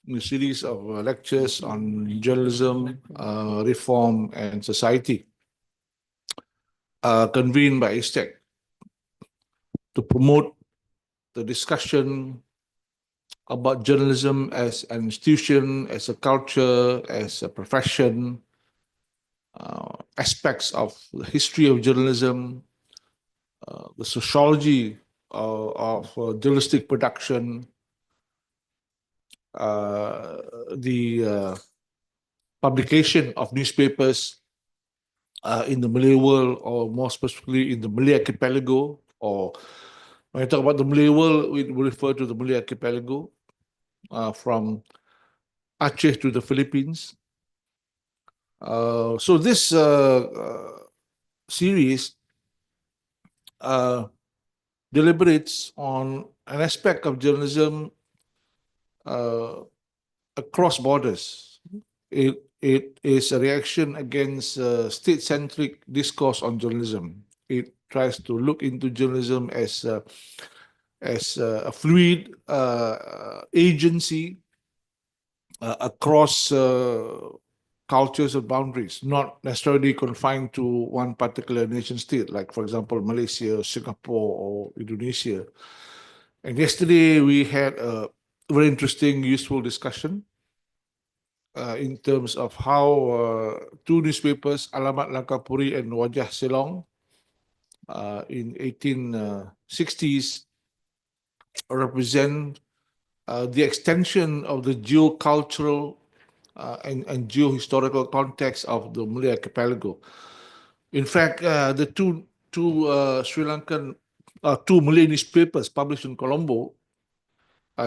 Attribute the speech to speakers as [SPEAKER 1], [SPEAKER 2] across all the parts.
[SPEAKER 1] a series of lectures on journalism, reform, and society, convened by ISTEC to promote the discussion about journalism as an institution, as a culture, as a profession, aspects of the history of journalism, the sociology of journalistic production, the publication of newspapers in the Malay world, or more specifically in the Malay archipelago, or when I talk about the Malay world, we refer to the Malay archipelago from Aceh to the Philippines. So this series deliberates on an aspect of journalism across borders. It is a reaction against state-centric discourse on journalism. It tries to look into journalism as a fluid agency across cultures and boundaries, not necessarily confined to one particular nation state, like, for example, Malaysia, Singapore, or Indonesia. And yesterday we had a very interesting, useful discussion in terms of how two newspapers, Alamat Langkapuri and Wajah Selong, in 1860s, represent the extension of the geocultural and geohistorical context of the Malay archipelago. In fact, the two Sri Lankan, two Malay newspapers published in Colombo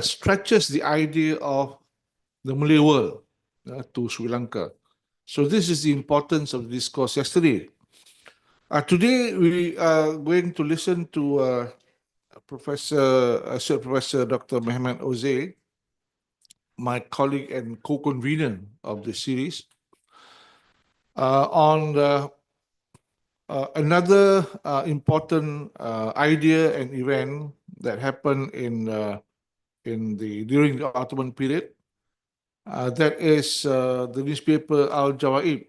[SPEAKER 1] stretches the idea of the Malay world to Sri Lanka. So this is the importance of the discourse yesterday. Today we are going to listen to Associate Professor Dr. Mehmet Özay, my colleague and co-convener of the series, on another important idea and event that happened during the Ottoman period. That is the newspaper Al-Jawā'ib,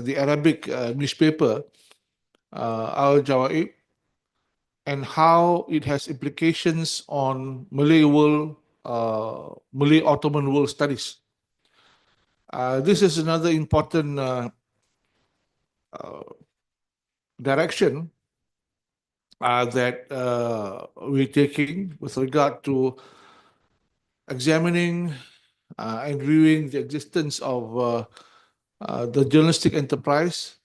[SPEAKER 1] the Arabic newspaper Al-Jawā'ib, and how it has implications on Malay Ottoman world studies. This is another important direction that we're taking with regard to examining and viewing the existence of the journalistic enterprise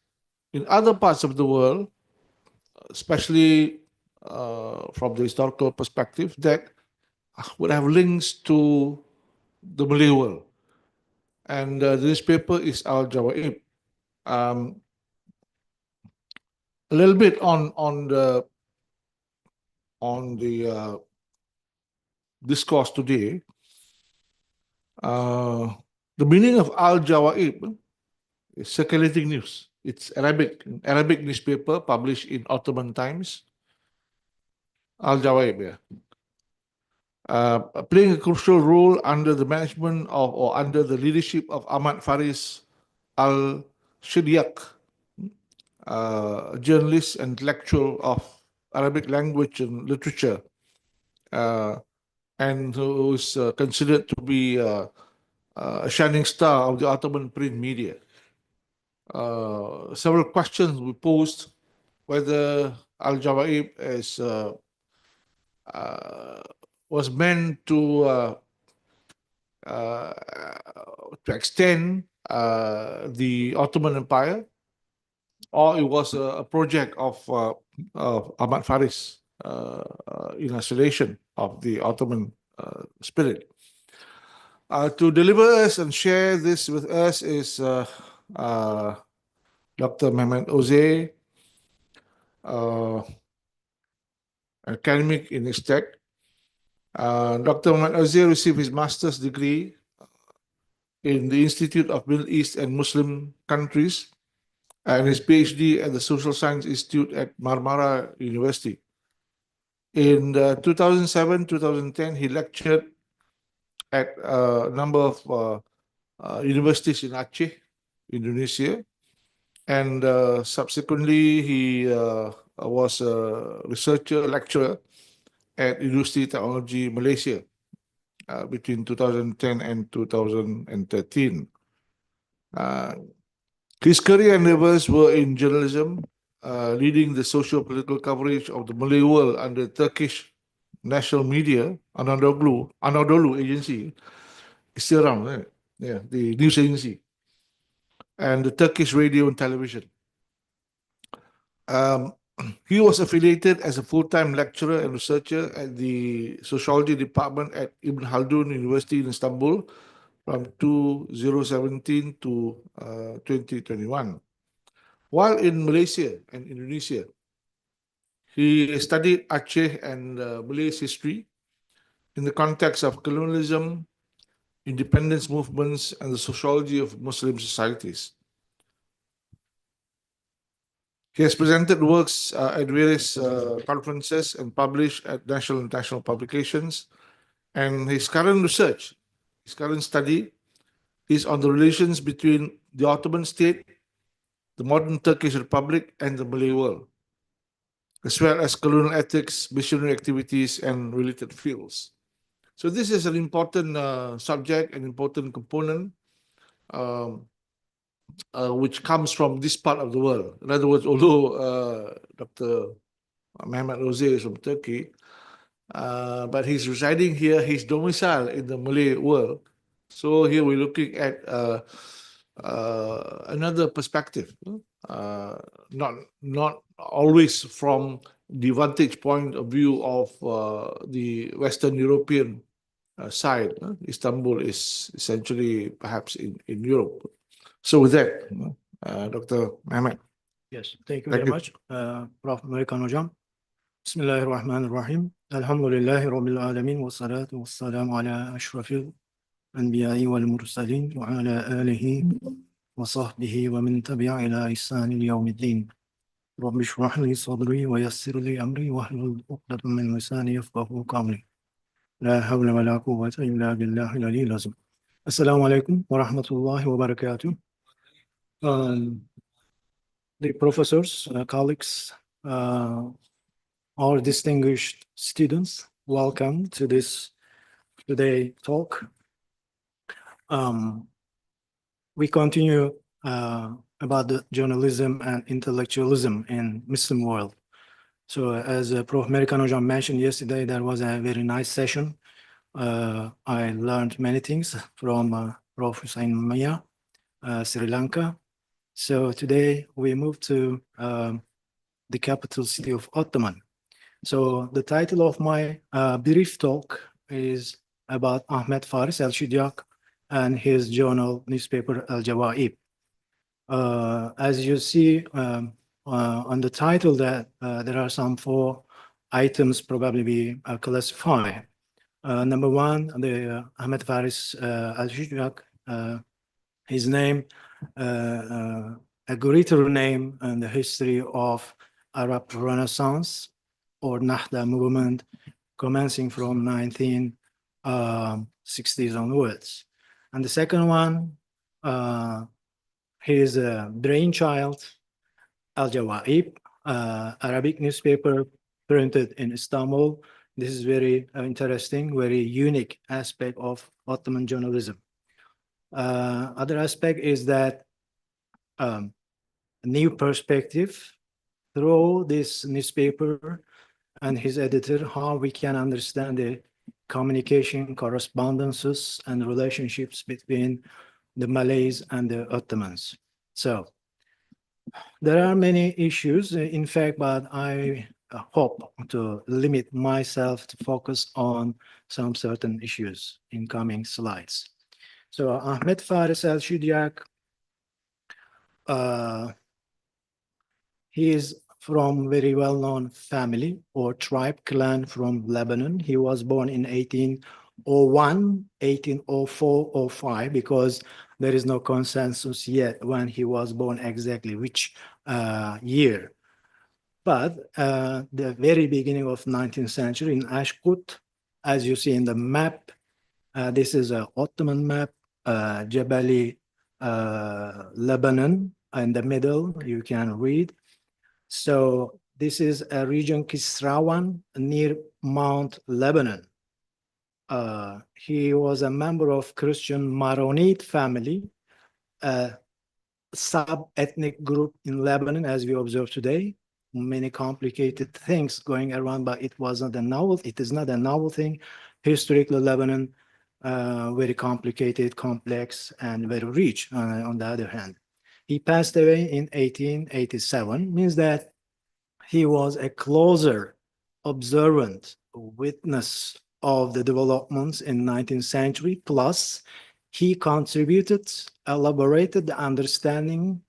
[SPEAKER 1] in other parts of the world, especially from the historical perspective, that would have links to the Malay world. And the newspaper is Al-Jawā'ib. A little bit on the discourse today. The meaning of Al-Jawā'ib is circulating news. It's Arabic newspaper published in Ottoman times. Al-Jawā'ib, yeah. Playing a crucial role under the management of, or under the leadership of, Ahmad Faris al-Shidyaq, journalist and intellectual of Arabic language and literature, and who is considered to be a shining star of the Ottoman print media. Several questions were posed whether Al-Jawā'ib was meant to extend the Ottoman Empire, or it was a project of Ahmad Faris in isolation of the Ottoman spirit. To deliver us and share this with us is Dr. Mehmet Özay, academic in ISTEC. Dr. Ahmad Özay received his master's degree in the Institute of Middle East and Muslim Countries and his PhD at the Social Science Institute at Marmara University. In 2007-2010, he lectured at a number of universities in Aceh, Indonesia, and subsequently he was a researcher, lecturer at University Technology Malaysia between 2010 and 2013. His career endeavors were in journalism, leading the socio-political coverage of the Malay world under Turkish national media, Anadolu Agency. It's still around, isn't it? Yeah, the news agency, and the Turkish radio and television. Um, he was affiliated as a full-time lecturer and researcher at the sociology department at Ibn Khaldun University in Istanbul from 2017 to 2021. While in Malaysia and Indonesia, he studied Aceh and Malay's history in the context of colonialism, independence movements, and the sociology of Muslim societies. He has presented works at various conferences and published at national and international publications. And his current research, his current study, is on the relations between the Ottoman State, the modern Turkish Republic, and the Malay world, as well as colonial ethics, missionary activities, and related fields. So this is an important subject, an important component, um, which comes from this part of the world. In other words, although Dr. Mehmet Özay is from Turkey, but he's residing here, he's domiciled in the Malay world. So here we're looking at another perspective, not always from the vantage point of view of the Western European side. Istanbul is essentially perhaps in Europe. So with that, Dr. Mehmet.
[SPEAKER 2] Yes, thank you very much, Prof. American Hocam. Bismillahirrahmanirrahim. Elhamdülillahi Rabbil alemin ve salatu ve selamu ala eşrafil enbiyai vel mursalin ve ala alihi ve sahbihi ve min tabi'a ila ihsanil yevmiddin. Rabbi şrah li sadri ve yassir li emri ve hlul uqdatan min lisani yefqahu kavli. La havle ve la kuvvete illa billahil aliyyil azim. Esselamu aleyküm ve rahmetullahi ve berekatuh. The professors, colleagues, our distinguished students, welcome to this today talk. We continue about the journalism and intellectualism in Muslim world. So as Prof. American Hocam mentioned yesterday, there was a very nice session. I learned many things from Prof. Hussain Maya, Sri Lanka. So today we move to the capital city of Ottoman. So the title of my brief talk is about Ahmad Faris al-Shidyaq and his journal newspaper Al-Jawā'ib. As you see on the title, that there are some 4 items probably we classify. Number 1, the Ahmad Faris al-Shidyaq, his name, a greater name in the history of Arab Renaissance or Nahda movement, commencing from 1960s onwards. And the second one, his brainchild, Al-Jawā'ib, Arabic newspaper printed in Istanbul. This is very interesting, very unique aspect of Ottoman journalism. Other aspect is that a new perspective through this newspaper and his editor, how we can understand the communication, correspondences, and relationships between the Malays and the Ottomans. So there are many issues, in fact, but I hope to limit myself to focus on some certain issues in coming slides. So Ahmad Faris al-Shidyaq, he is from very well-known family or tribe clan from Lebanon. He was born in 1801, 1804, 05, because there is no consensus yet when he was born exactly, which year. But the very beginning of 19th century in Ashkut, as you see in the map, This is an Ottoman map, Jebeli, Lebanon in the middle, you can read. So this is a region Kisrawan near Mount Lebanon. He was a member of Christian Maronite family, a sub-ethnic group in Lebanon, as we observe today. Many complicated things going around, but it wasn't a novel. It is not a novel thing. Historically, Lebanon, very complicated, complex, and very rich. On the other hand, he passed away in 1887. Means that he was a closer observant witness of the developments in 19th century. Plus, he contributed, elaborated the understanding,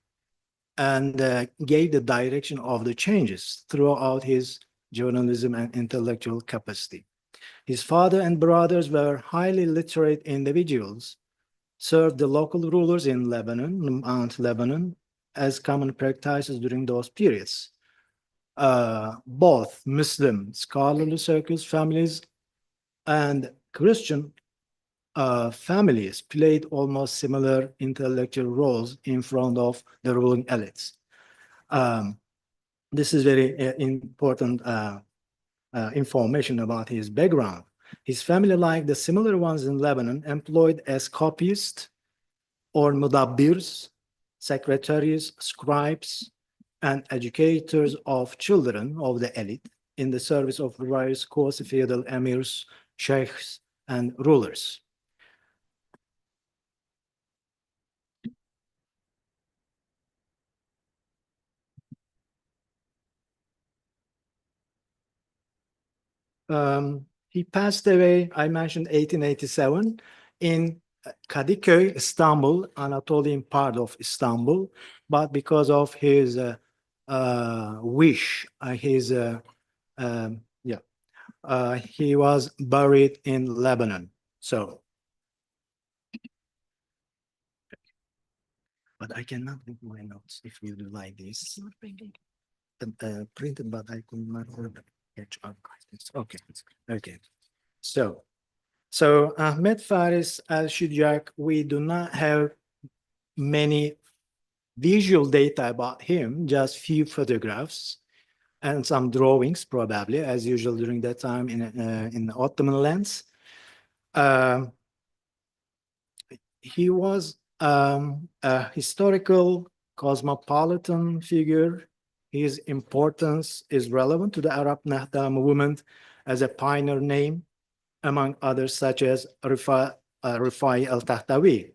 [SPEAKER 2] and gave the direction of the changes throughout his journalism and intellectual capacity. His father and brothers were highly literate individuals, served the local rulers in Lebanon, Mount Lebanon, as common practices during those periods. Both Muslim scholarly circles, families, and Christian families played almost similar intellectual roles in front of the ruling elites. This is very important information about his background. His family, like the similar ones in Lebanon, employed as copyists or mudabbirs, secretaries, scribes, and educators of children of the elite in the service of various quasi-feudal emirs, sheikhs, and rulers. He passed away, I mentioned 1887, in Kadıköy, Istanbul, Anatolian part of Istanbul, but because of his wish, he was buried in Lebanon. So, but I cannot read my notes if you do like this. Printed, but I could not catch up. Okay, okay. So Ahmad Faris al-Shidyaq, we do not have many visual data about him, just few photographs and some drawings, probably, as usual during that time in the Ottoman lands. He was a historical cosmopolitan figure. His importance is relevant to the Arab Nahda movement as a pioneer name, among others such as Rifai al-Tahtawi.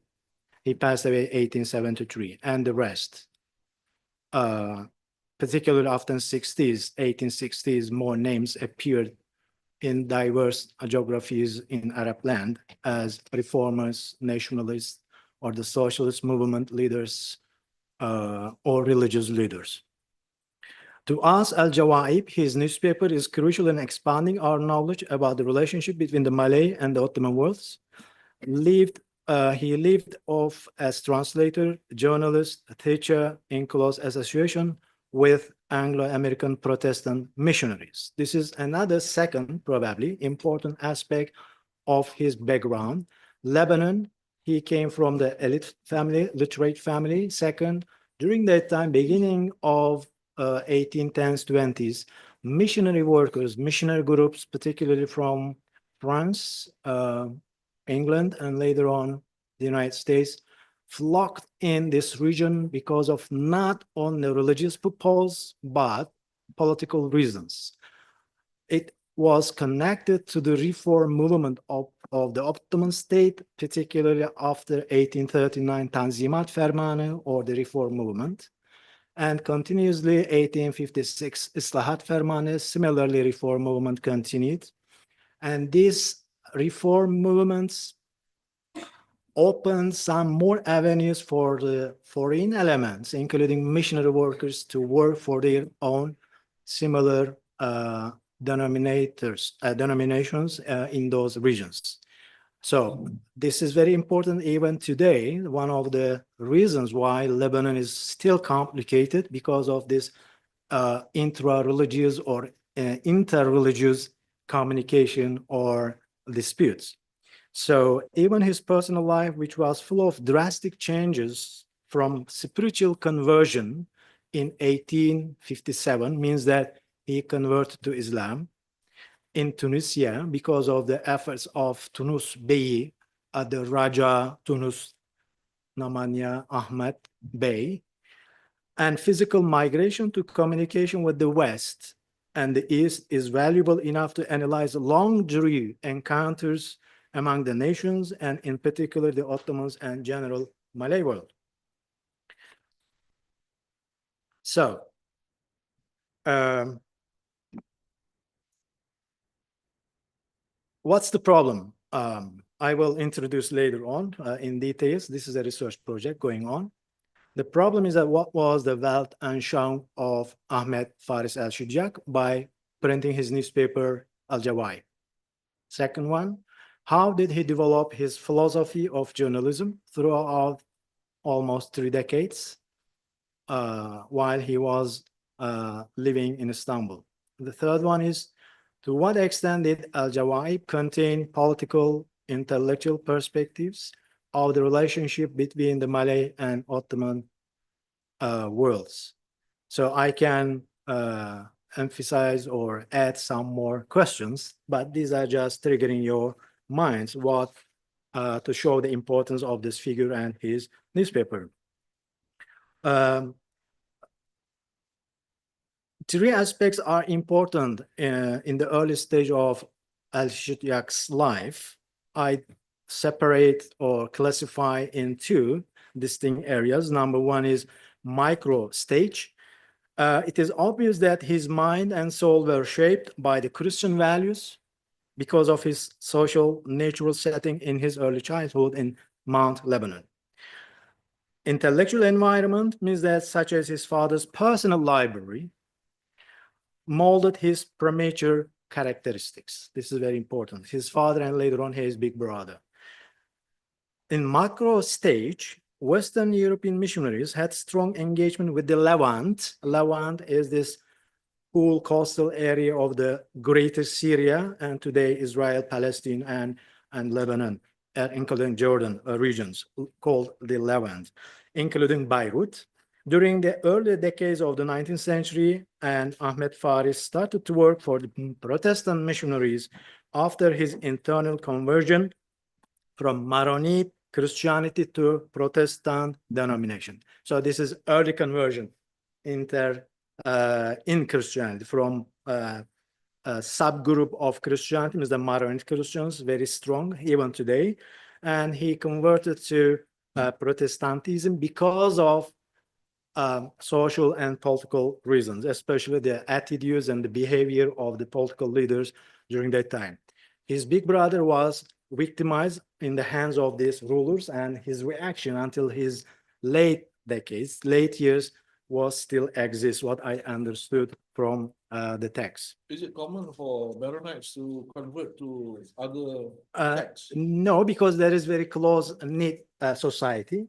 [SPEAKER 2] He passed away 1873, and the rest. Particularly after the 60s, 1860s, more names appeared in diverse geographies in Arab land as reformers, nationalists, or the socialist movement leaders, or religious leaders. To us, Al-Jawā'ib, his newspaper, is crucial in expanding our knowledge about the relationship between the Malay and the Ottoman worlds. He lived off as translator, journalist, teacher in close association with Anglo-American Protestant missionaries. This is another second, probably, important aspect of his background. Lebanon, he came from the elite family, literate family. Second, during that time, beginning of 1810s, 20s, missionary workers, missionary groups, particularly from France, England, and later on the United States, flocked in this region because of not only religious purpose, but political reasons. It was connected to the reform movement of the Ottoman State, particularly after 1839 Tanzimat Fermanı, or the reform movement, and continuously 1856 Islahat Fermanı, similarly reform movement continued. And these reform movements opened some more avenues for the foreign elements, including missionary workers, to work for their own similar denominations in those regions. So this is very important even today. One of the reasons why Lebanon is still complicated because of this intra-religious or inter-religious communication or disputes. So even his personal life, which was full of drastic changes from spiritual conversion in 1857, means that he converted to Islam in Tunisia because of the efforts of Tunus Bey, the Raja Tunus Namanya Ahmad Bey, and physical migration to communication with the West and the East is valuable enough to analyze long-drew encounters among the nations, and in particular the Ottomans and general Malay world. So, what's the problem? I will introduce later on in details. This is a research project going on. The problem is that what was the Weltanschauung of Ahmad Faris al-Shidyaq by printing his newspaper Al-Jawā'ib? Second one, how did he develop his philosophy of journalism throughout almost 3 decades while he was living in Istanbul? The third one is, to what extent did Al-Jawā'ib contain political, intellectual perspectives of the relationship between the Malay and Ottoman worlds? So I can emphasize or add some more questions, but these are just triggering your minds what to show the importance of this figure and his newspaper. Three aspects are important in the early stage of al-Shidyaq's life. I separate or classify in 2 distinct areas. Number one is micro stage. It is obvious that his mind and soul were shaped by the Christian values because of his social natural setting in his early childhood in Mount Lebanon. Intellectual environment means that, such as his father's personal library, molded his premature characteristics. This is very important. His father and later on his big brother. In macro stage, Western European missionaries had strong engagement with the Levant. Levant is this whole coastal area of the greater Syria and today Israel, Palestine, and Lebanon, including Jordan regions called the Levant, including Beirut. During the early decades of the 19th century, and Ahmad Faris started to work for the Protestant missionaries after his internal conversion from Maronite Christianity to Protestant denomination. So this is early conversion in Christianity from a subgroup of Christianity, means the Maronite Christians, very strong even today. And he converted to Protestantism because of social and political reasons, especially the attitudes and the behavior of the political leaders during that time. His big brother was victimized in the hands of these rulers, and his reaction until his late years, was still exists, what I understood from the text.
[SPEAKER 1] Is it common for Maronites to convert to other sects?
[SPEAKER 2] No, because there is very close-knit society.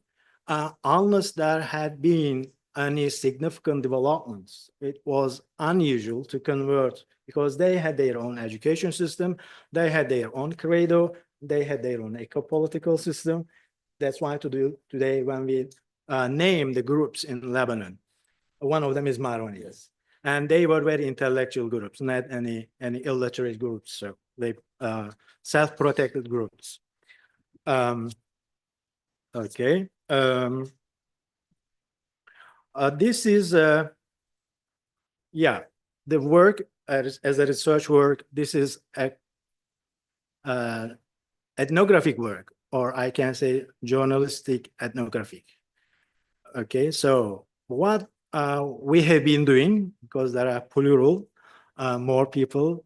[SPEAKER 2] Unless there had been any significant developments, it was unusual to convert because they had their own education system, they had their own credo, they had their own eco-political system. That's why today when we name the groups in Lebanon, one of them is Maronites. And they were very intellectual groups, not any illiterate groups. So they self-protected groups. Okay. This is, yeah, the work as a research work. This is ethnographic work, or I can say journalistic ethnographic. Okay, so what we have been doing, because there are plural, more people,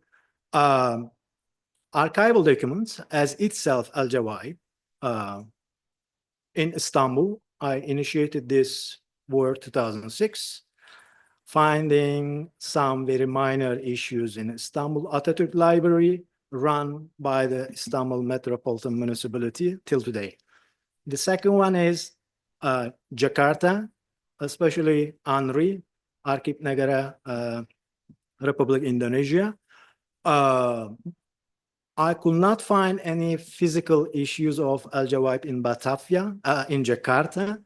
[SPEAKER 2] archival documents as itself Al-Jawā'ib. In Istanbul, I initiated this work 2006, finding some very minor issues in Istanbul Atatürk Library, run by the Istanbul Metropolitan Municipality till today. The second one is Jakarta, especially ANRI, Arkip Negara Republic Indonesia. I could not find any physical issues of Al-Jawā'ib in Batavia, in Jakarta,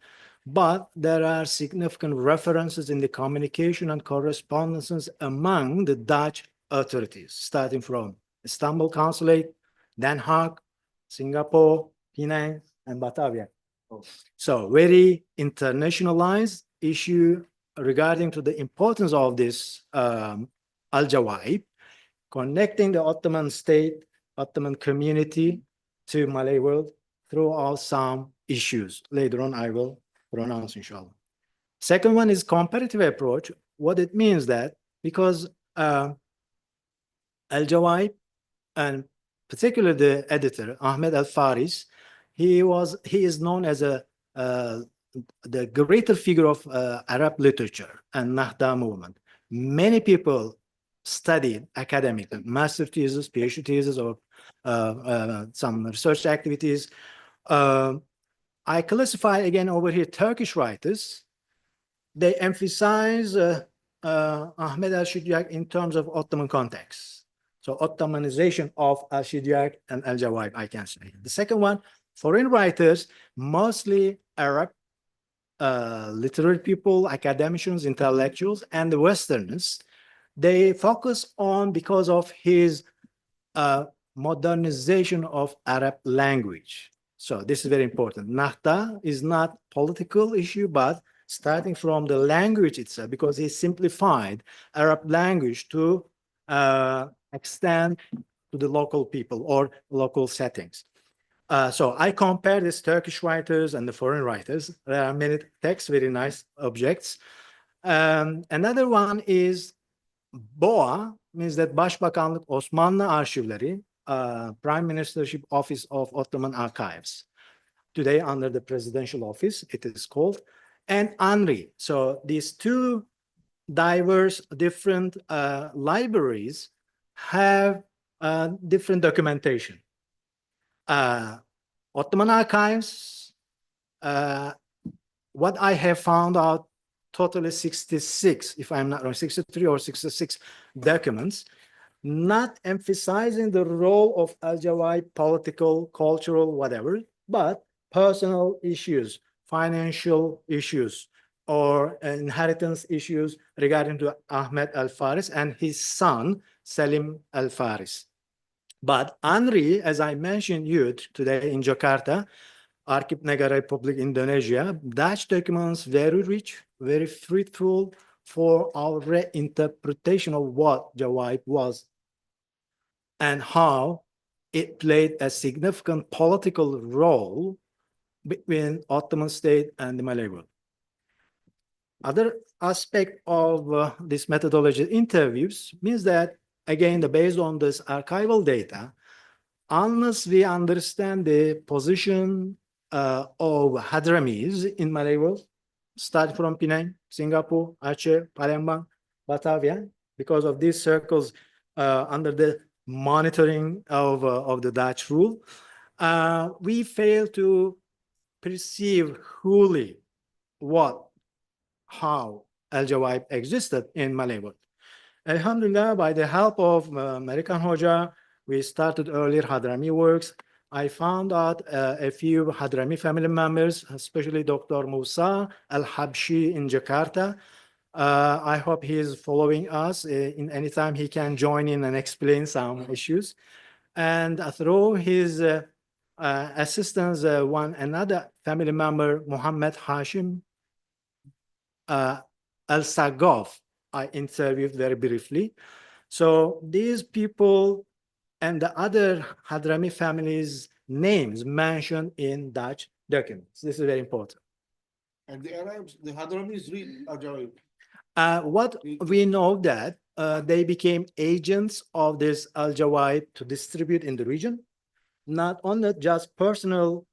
[SPEAKER 2] but there are significant references in the communication and correspondences among the Dutch authorities, starting from Istanbul Consulate, Den Haag, Singapore, Penang, and Batavia. So very internationalized issue regarding to the importance of this Al-Jawā'ib, connecting the Ottoman State, Ottoman community to Malay world throughout some issues. Later on, I will pronounce, inshallah. Second one is comparative approach. What it means that because Al-Jawā'ib, and particularly the editor, Ahmad Faris, he is known as the greater figure of Arab literature and Nahda movement. Many people studied academically, master thesis, PhD thesis, or some research activities. I classify again over here Turkish writers. They emphasize Ahmed al-Shidyaq in terms of Ottoman context. So Ottomanization of al-Shidyaq and al-Jawā'ib, I can say. The second one, foreign writers, mostly Arab, literary people, academicians, intellectuals, and the Westerners. They focus on because of his modernization of Arab language. So this is very important. Nahda is not political issue, but starting from the language itself, because he simplified Arab language to extend to the local people or local settings. So I compare these Turkish writers and the foreign writers. There are many texts, very nice objects. Another one is BOA, means that Başbakanlık Osmanlı Arşivleri, Prime Ministership Office of Ottoman Archives. Today under the presidential office, it is called, and ANRI. So these two diverse, different libraries have different documentation. Ottoman Archives, what I have found out, totally 66, if I'm not wrong, 63 or 66 documents, not emphasizing the role of Al-Jawā'ib, political, cultural, whatever, but personal issues, financial issues, or inheritance issues regarding to Ahmed Al-Faris and his son, Selim Al-Faris. But ANRI, as I mentioned you today in Jakarta, Arkip Negara Republic, Indonesia, Dutch documents very rich, very fruitful for our reinterpretation of what Jawā'ib was and how it played a significant political role between Ottoman State and the Malay world. Other aspect of this methodology interviews means that, again, based on this archival data, unless we understand the position of Hadramis in Malay world, start from Penang, Singapore, Aceh, Palembang, Batavia, because of these circles under the monitoring of the Dutch rule, we fail to perceive wholly how Al-Jawā'ib existed in Malay world. Alhamdulillah, by the help of American Hoja, we started earlier Hadrami works. I found out a few Hadrami family members, especially Dr. Musa Al-Habshi in Jakarta. I hope he is following us. In any time he can join in and explain some issues. And through his assistance, another family member, Muhammad Hashim Al-Sagaf, I interviewed very briefly. So these people and the other Hadrami families' names mentioned in Dutch documents. This is very important.
[SPEAKER 1] And the Arabs, the Hadramis read Al-Jawā'ib.
[SPEAKER 2] What we know that they became agents of this Al-Jawā'ib to distribute in the region, not only just personal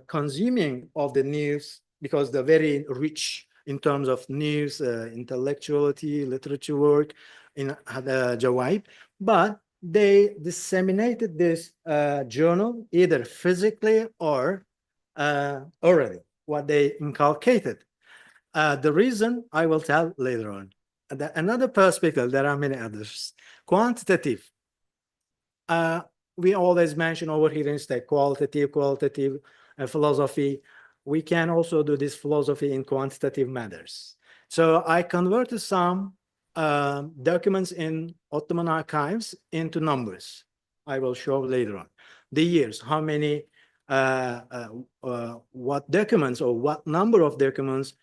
[SPEAKER 2] consuming of the news, because they're very rich in terms of news, intellectuality, literature work in Jawā'ib, but they disseminated this journal either physically or orally, what they inculcated. The reason I will tell later on. Another perspective, there are many others. Quantitative. we always mention over here in State qualitative philosophy. We can also do this philosophy in quantitative matters. So I converted some documents in Ottoman archives into numbers. I will show later on the years, how many, what documents or what number of documents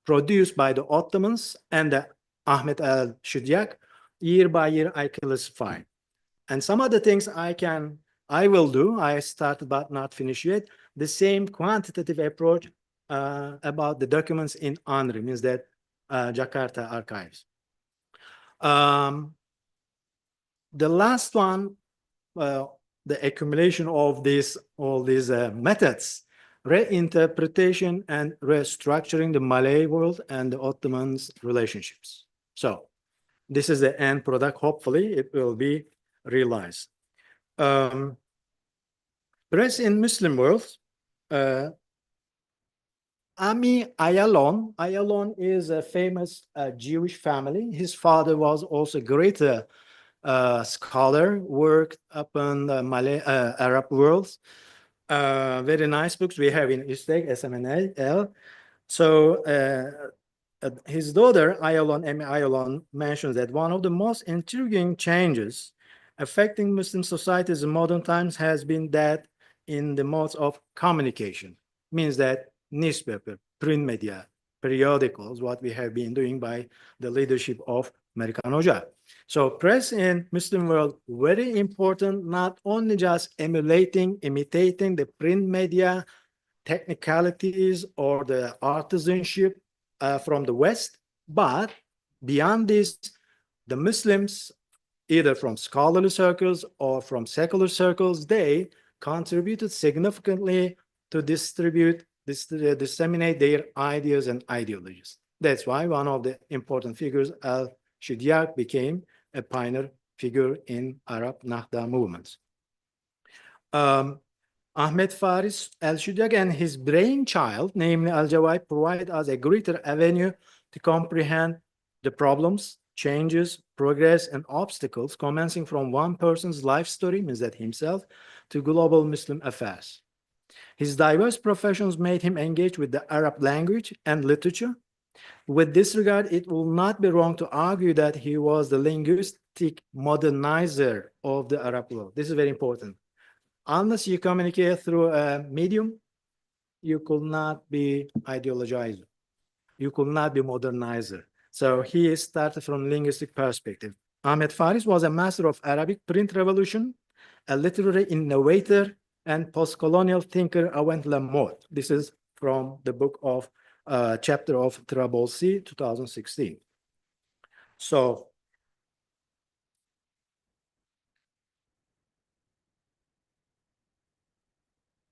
[SPEAKER 2] produced by the Ottomans and the Ahmed al-Shidyaq. Year by year, I classify. And some other things I will do. I started but not finished yet. The same quantitative approach about the documents in ANRI, means that Jakarta archives. The last one, the accumulation of all these methods, reinterpretation and restructuring the Malay world and the Ottomans' relationships. So this is the end product. Hopefully, it will be realized. Press in Muslim world. Ami Ayalon. Ayalon is a famous Jewish family. His father was also a great scholar, worked upon the Malay Arab worlds. Very nice books we have in Uzbek, SMNL. So his daughter, Ayalon, Ami Ayalon, mentions that one of the most intriguing changes affecting Muslim societies in modern times has been that in the modes of communication. Means that newspaper, print media, periodicals, what we have been doing by the leadership of American Hoca. So press in Muslim world, very important, not only just imitating the print media technicalities or the artisanship from the West, but beyond this, the Muslims, either from scholarly circles or from secular circles, they contributed significantly to disseminate their ideas and ideologies. That's why one of the important figures, al-Shidyaq, became a pioneer figure in Arab Nahda movements. Ahmad Faris, al-Shidyaq, and his brainchild, namely Al-Jawā'ib, provide us a greater avenue to comprehend the problems, changes, progress, and obstacles commencing from one person's life story, means that himself, to global Muslim affairs. His diverse professions made him engage with the Arab language and literature. With this regard, it will not be wrong to argue that he was the linguistic modernizer of the Arab world. This is very important. Unless you communicate through a medium, you could not be ideologizer. You could not be modernizer. So he started from linguistic perspective. Ahmed Faris was a master of Arabic print revolution, a literary innovator, and post-colonial thinker avant la mode. This is from the book of chapter of Trabolsi, 2016. So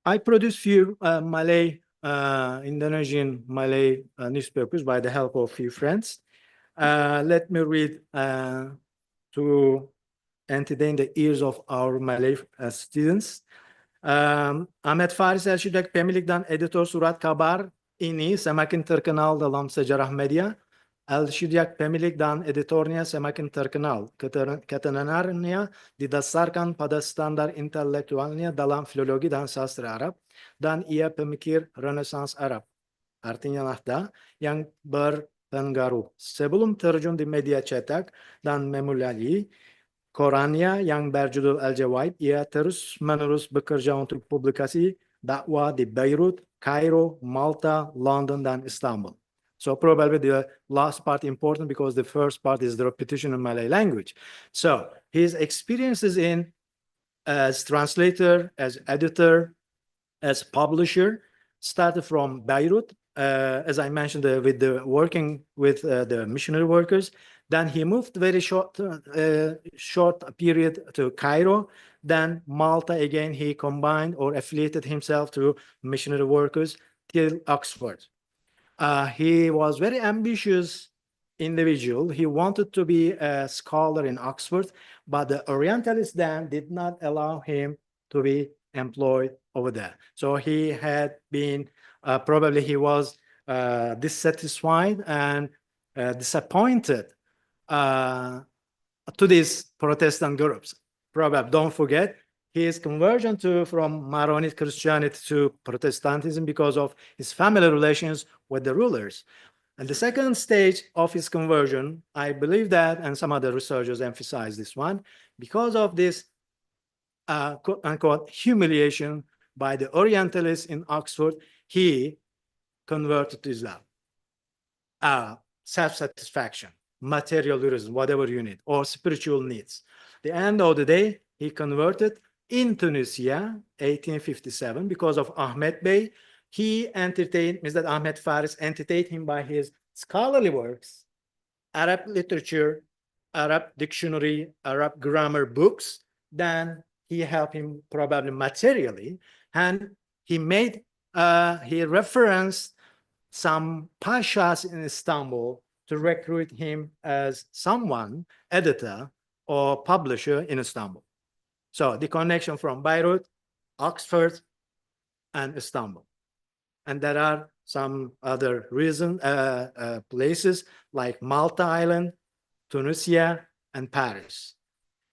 [SPEAKER 2] I produced few Malay, Indonesian Malay newspapers by the help of few friends. Let me read to entertain the ears of our Malay students. Ahmad Faris al-Shidyaq pemilikdan editor surat kabar ini semakin terkenal dalam sejarah media. Al-Shidyaq pemilik dan editornya semakin terkenal. Ketenangannya didasarkan pada standar intelektualnya dalam filologi dan sastra Arab, dan ia pemikir Renaissance Arab, artinya Nahda, yang berpengaruh. Sebelum terjun di media cetak dan memulai korannya yang berjudul Al-Jawā'ib, ia terus-menerus bekerja untuk publikasi dakwah di Beirut, Cairo, Malta, London, dan Istanbul. So probably the last part important because the first part is the repetition in Malay language. So his experiences as translator, as editor, as publisher started from Beirut, as I mentioned, with the working with the missionary workers. Then he moved very short period to Cairo. Then Malta again, he combined or affiliated himself to missionary workers till Oxford. He was very ambitious individual. He wanted to be a scholar in Oxford, but the Orientalists then did not allow him to be employed over there. So he had been, probably he was dissatisfied and disappointed to these Protestant groups. probably don't forget his conversion from Maronite Christianity to Protestantism because of his family relations with the rulers. And the second stage of his conversion, I believe that, and some other researchers emphasize this one, because of this quote unquote humiliation by the Orientalists in Oxford, he converted to Islam. Self-satisfaction, materialism, whatever you need, or spiritual needs. The end of the day, he converted in Tunisia, 1857, because of Ahmed Bey. He entertained, Mr. Ahmad Faris entertained him by his scholarly works, Arab literature, Arab dictionary, Arab grammar books. Then he helped him probably materially, and he referenced some pashas in Istanbul to recruit him as someone, editor or publisher in Istanbul. So the connection from Beirut, Oxford, and Istanbul. And there are some other places like Malta Island, Tunisia, and Paris.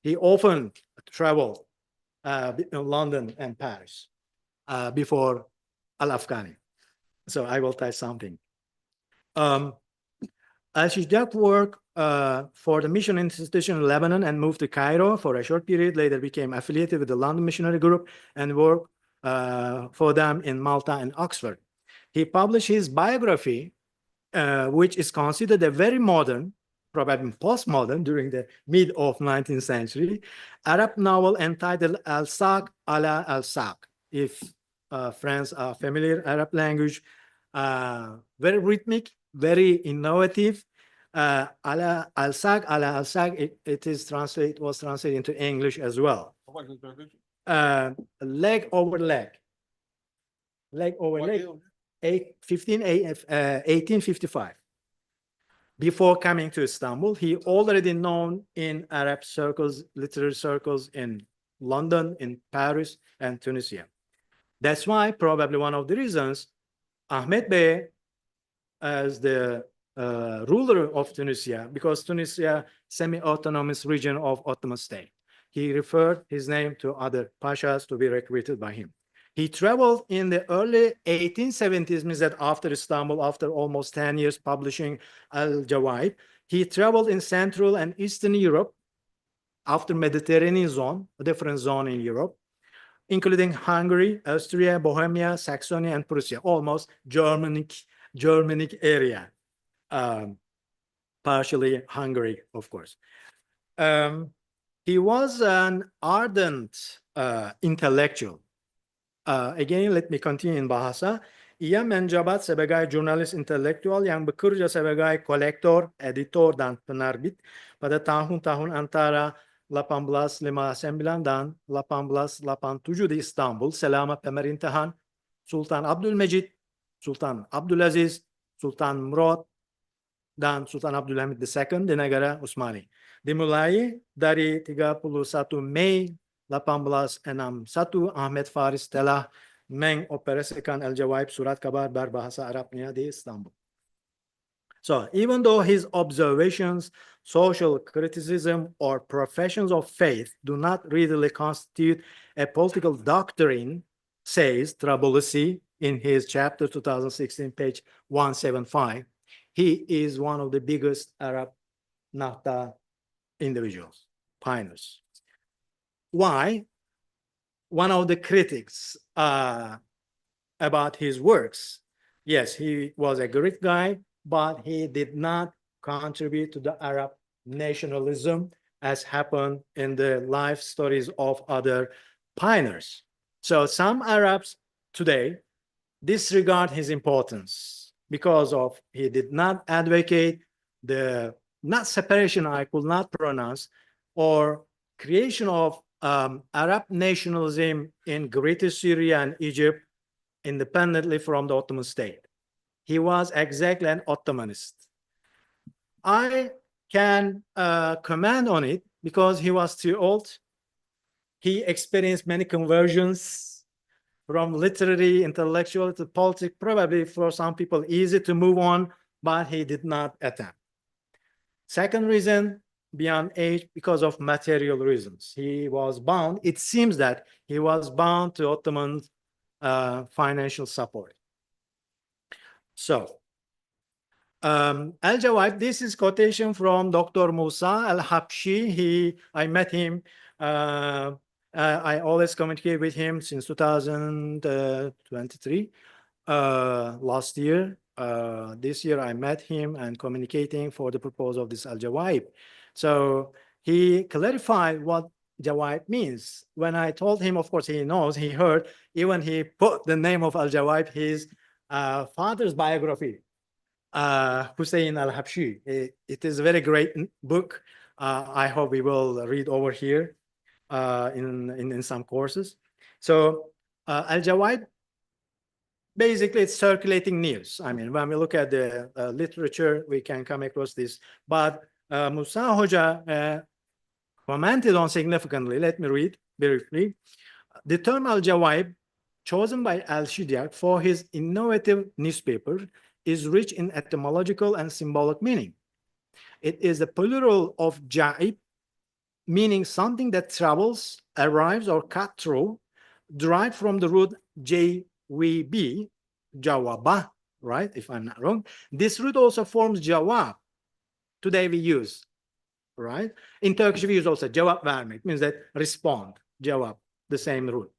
[SPEAKER 2] He often traveled in London and Paris before Al-Afghani. So I will tell something. Al-Shidyaq worked for the mission institution in Lebanon and moved to Cairo for a short period. Later became affiliated with the London Missionary Group and worked for them in Malta and Oxford. He published his biography, which is considered a very modern, probably postmodern during the mid of 19th century, Arab novel entitled Al-Saq ala Al-Saq. If friends are familiar, Arab language, very rhythmic, very innovative. Ala Al-Saq, ala Al-Saq, it was translated into English as well. Leg over leg. Leg over leg. 1855. Before coming to Istanbul, he already known in Arab circles, literary circles in London, in Paris, and Tunisia. That's why probably one of the reasons Ahmed Bey, as the ruler of Tunisia, because Tunisia semi-autonomous region of Ottoman State, he referred his name to other pashas to be recruited by him. He traveled in the early 1870s, means that after Istanbul, after almost 10 years publishing Al-Jawā'ib, he traveled in Central and Eastern Europe after Mediterranean zone, a different zone in Europe, including Hungary, Austria, Bohemia, Saxony, and Prussia, almost Germanic area, partially Hungary, of course. He was an ardent intellectual. Again, let me continue in bahasa. Ia menjabat sebagai jurnalis intelektual yang bekerja sebagai kolektor, editor, dan penerbit pada tahun-tahun antara 1859 dan 1887 di Istanbul selama pemerintahan Sultan Abdülmecid, Sultan Abdülaziz, Sultan Murad, dan Sultan Abdülhamid II di negara Utsmani. Dimulai dari 31 Mei 1861, Ahmad Faris telah mengoperasikan Al-Jawā'ib surat kabar berbahasa Arabnya di Istanbul. So even though his observations, social criticism, or professions of faith do not really constitute a political doctrine, says Trabulsi in his chapter 2016, page 175, he is one of the biggest Arab Nahda individuals, pioneers. Why? One of the critics about his works, yes, he was a great guy, but he did not contribute to the Arab nationalism as happened in the life stories of other pioneers. So some Arabs today disregard his importance because of he did not advocate the not separation, I could not pronounce, or creation of Arab nationalism in Greater Syria and Egypt independently from the Ottoman State. He was exactly an Ottomanist. I can comment on it because he was too old. He experienced many conversions from literary, intellectual to politics, probably for some people easy to move on, but he did not attempt. Second reason, beyond age because of material reasons. He was bound, it seems that he was bound to Ottoman financial support. So, Al-Jawā'ib, this is quotation from Dr. Musa Al-Habshi. I met him, I always communicate with him since 2023. Last year, this year I met him and communicating for the purpose of this Al-Jawā'ib. So he clarified what Jawā'ib means. When I told him, of course, he knows, he heard, even he put the name of Al-Jawā'ib, his father's biography, Hussein Al-Habshi. It is a very great book. I hope we will read over here in some courses. So Al-Jawā'ib, basically it's circulating news. I mean, when we look at the literature, we can come across this. But Musa Hoca commented on significantly. Let me read briefly. The term Al-Jawā'ib, chosen by al-Shidyaq for his innovative newspaper, is rich in etymological and symbolic meaning. It is the plural of ja'ib, meaning something that travels, arrives, or cut through, derived from the root jawb, jawaba, right? If I'm not wrong. This root also forms jawab. Today we use, right? In Turkish we use also cevap vermek, means that respond, cevap, the same root,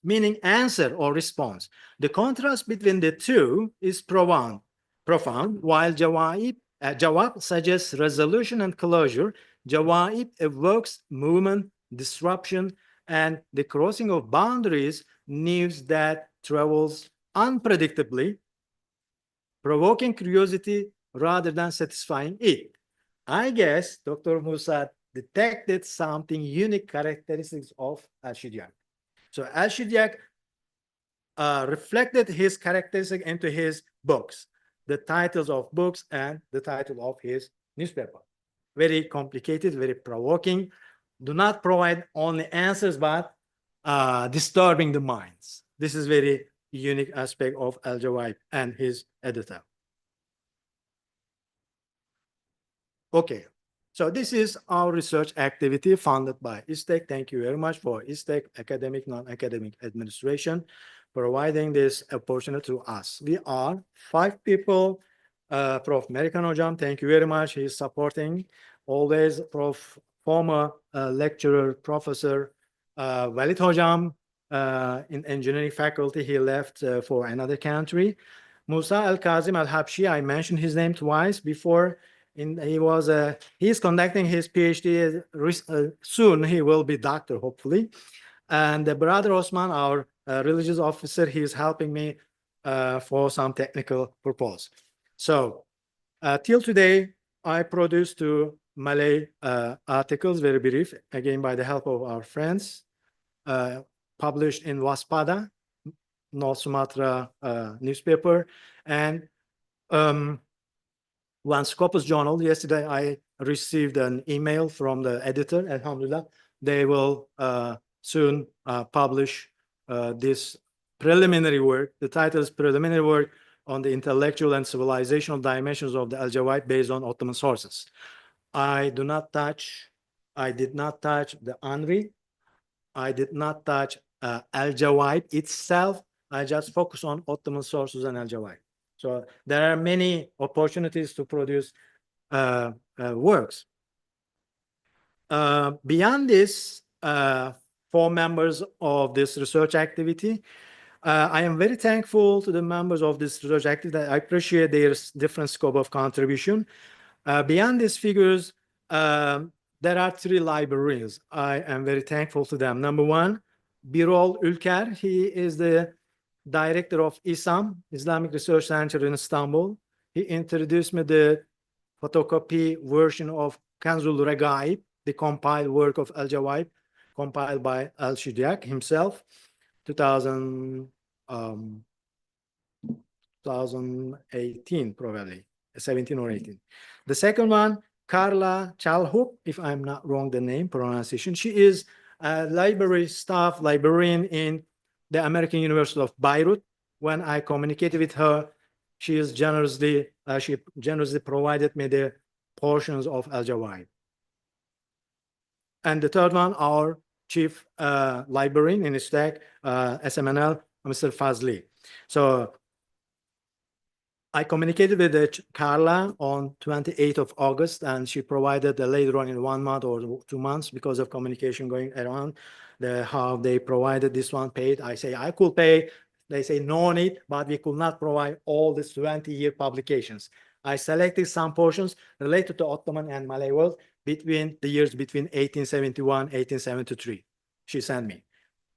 [SPEAKER 2] meaning answer or response. The contrast between the two is profound, while jawab suggests resolution and closure. Jawā'ib evokes movement, disruption, and the crossing of boundaries, news that travels unpredictably, provoking curiosity rather than satisfying it. I guess Dr. Musa detected something unique characteristics of al-Shidyaq. So al-Shidyaq reflected his characteristic into his books, the titles of books and the title of his newspaper. Very complicated, very provoking. Do not provide only answers, but disturbing the minds. This is very unique aspect of Al-Jawā'ib and his editor. Okay, so this is our research activity funded by ISTEC. Thank you very much for ISTEC, academic, non-academic administration, providing this opportunity to us. We are 5 people. Prof. American Hocam, thank you very much. He's supporting always. Prof. Former lecturer, Professor Walid Hocam in engineering faculty. He left for another country. Musa Al-Kazim Al-Habshi, I mentioned his name twice before. He's conducting his PhD. Soon he will be doctor, hopefully. And the brother Osman, our religious officer, he is helping me for some technical purpose. So till today, I produced 2 Malay articles, very brief, again by the help of our friends, published in Waspada, North Sumatra newspaper, and one Scopus journal. Yesterday, I received an email from the editor, alhamdulillah. They will soon publish this preliminary work. The title is Preliminary Work on the Intellectual and Civilizational Dimensions of the Al-Jawā'ib based on Ottoman sources. I did not touch the Anri. I did not touch Al-Jawā'ib itself. I just focus on Ottoman sources and Al-Jawā'ib. So there are many opportunities to produce works. Beyond this, 4 members of this research activity, I am very thankful to the members of this research activity. I appreciate their different scope of contribution. Beyond these figures, there are 3 librarians. I am very thankful to them. Number 1, Birol Ülker. He is the director of ISAM, Islamic Research Center in Istanbul. He introduced me the photocopy version of Kanzul Regaib, the compiled work of Al-Jawā'ib, compiled by al-Shidyaq himself, 2018, probably, 17 or 18. The second one, Carla Chalhuk, if I'm not wrong the name, pronunciation. She is a library staff librarian in the American University of Beirut. When I communicated with her, she generously provided me the portions of Al-Jawā'ib. And the third one, our chief librarian in Ishtiaq, SMNL, Mr. Fazli. So I communicated with Carla on 28th of August, and she provided later on in 1 month or 2 months because of communication going around, how they provided this one paid. I say I could pay. They say no need, but we could not provide all these 20-year publications. I selected some portions related to Ottoman and Malay world between the years between 1871, 1873. She sent me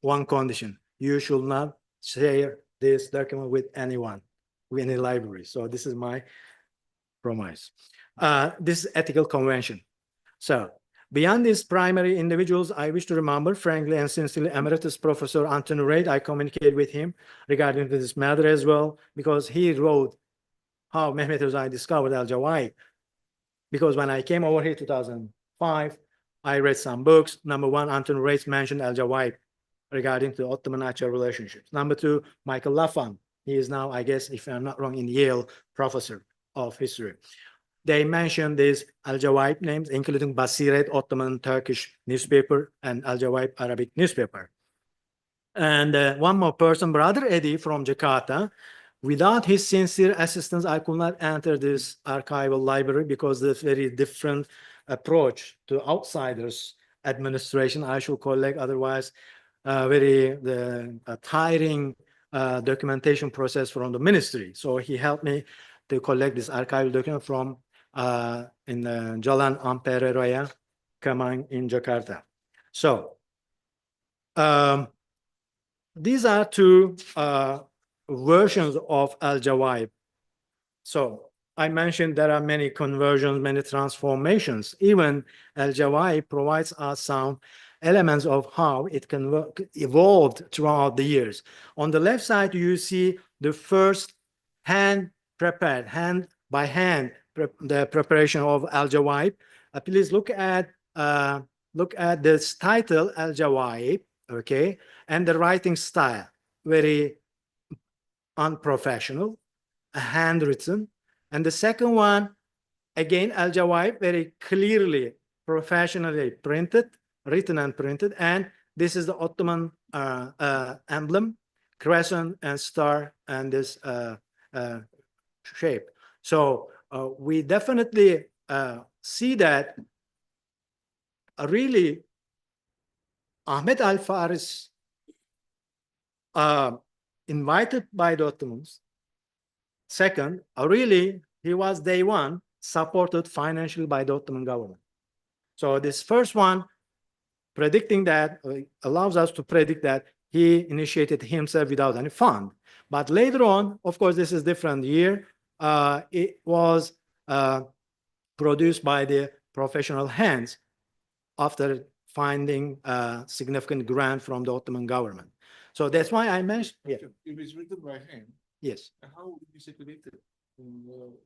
[SPEAKER 2] one condition: you should not share this document with anyone, with any library. So this is my promise. This is ethical convention. So beyond these primary individuals, I wish to remember frankly and sincerely Emeritus Professor Anthony Reid. I communicated with him regarding this matter as well, because he wrote how Mehmet Özay discovered Al-Jawā'ib. Because when I came over here 2005, I read some books. Number one, Anthony Reid mentioned Al-Jawā'ib regarding the Ottoman-Archer relationships. Number two, Michael Lafan. He is now, I guess, if I'm not wrong, in Yale professor of history. They mentioned these Al-Jawā'ib names, including Basiret, Ottoman Turkish newspaper, and Al-Jawā'ib Arabic newspaper. And one more person, Brother Eddie from Jakarta. Without his sincere assistance, I could not enter this archival library because there's very different approach to outsiders administration. I should collect, otherwise very tiring documentation process from the ministry. So he helped me to collect this archival document from in Jalan Ampere Raya, Kemang in Jakarta. So these are two versions of Al-Jawā'ib. So I mentioned there are many conversions, many transformations. Even Al-Jawā'ib provides us some elements of how it can evolved throughout the years. On the left side, you see the first hand-prepared, hand-by-hand, the preparation of Al-Jawā'ib. Please look at this title, Al-Jawā'ib, okay, and the writing style, very unprofessional, handwritten. And the second one, again, Al-Jawā'ib, very clearly, professionally printed, written and printed. And this is the Ottoman emblem, crescent and star, and this shape. So we definitely see that really Ahmad Faris invited by the Ottomans. Second, really, he was day one supported financially by the Ottoman government. So this first one, predicting that, allows us to predict that he initiated himself without any fund. But later on, of course, this is different year. It was produced by the professional hands after finding a significant grant from the Ottoman government. So that's why I mentioned. Yeah.
[SPEAKER 1] If it's written by hand,
[SPEAKER 2] yes.
[SPEAKER 1] How would it be circulated?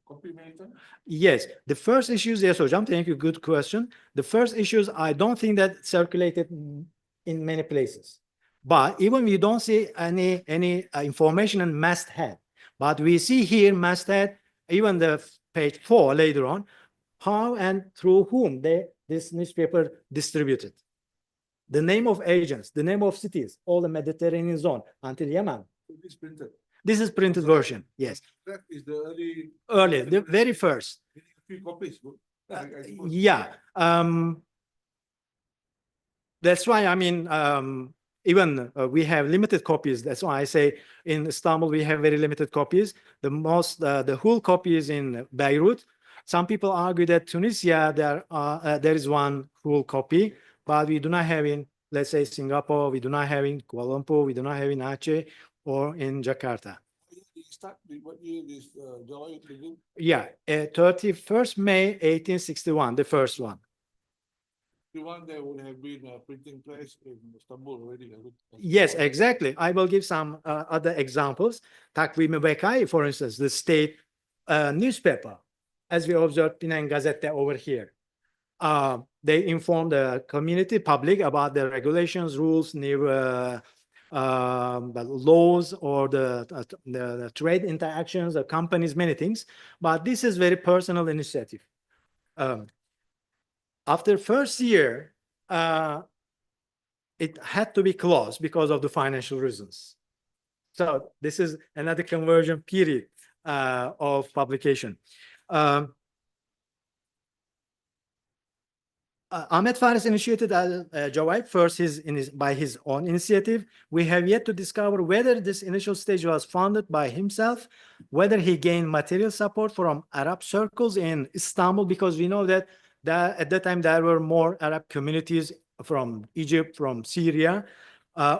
[SPEAKER 1] Copy maker?
[SPEAKER 2] Yes. The first issues, yes, Hocam, thank you. Good question. The first issues, I don't think that circulated in many places. But even we don't see any information in masthead. But we see here masthead, even the page 4 later on, how and through whom this newspaper distributed. The name of agents, the name of cities, all the Mediterranean zone until Yemen.
[SPEAKER 1] It is printed.
[SPEAKER 2] This is printed version, yes.
[SPEAKER 1] That is the
[SPEAKER 2] early, the very first.
[SPEAKER 1] A few copies.
[SPEAKER 2] Yeah. That's why, I mean, even we have limited copies. That's why I say in Istanbul, we have very limited copies. The whole copy is in Beirut. Some people argue that Tunisia, there is one whole copy, but we do not have in, let's say, Singapore, we do not have in Kuala Lumpur, we do not have in Aceh or in Jakarta.
[SPEAKER 1] What year is Jawā'ib begin?
[SPEAKER 2] Yeah, 31st May 1861, the first one.
[SPEAKER 1] The one that would have been a printing press in Istanbul already.
[SPEAKER 2] Yes, exactly. I will give some other examples. Takvim-i Bekai, for instance, the state newspaper, as we observed Penang Gazette over here. They inform the community, public about the regulations, rules, new laws, or the trade interactions, the companies, many things. But this is very personal initiative. After first year, it had to be closed because of the financial reasons. So this is another conversion period of publication. Ahmad Faris initiated Al-Jawā'ib first by his own initiative. We have yet to discover whether this initial stage was founded by himself, whether he gained material support from Arab circles in Istanbul, because we know that at that time there were more Arab communities from Egypt, from Syria,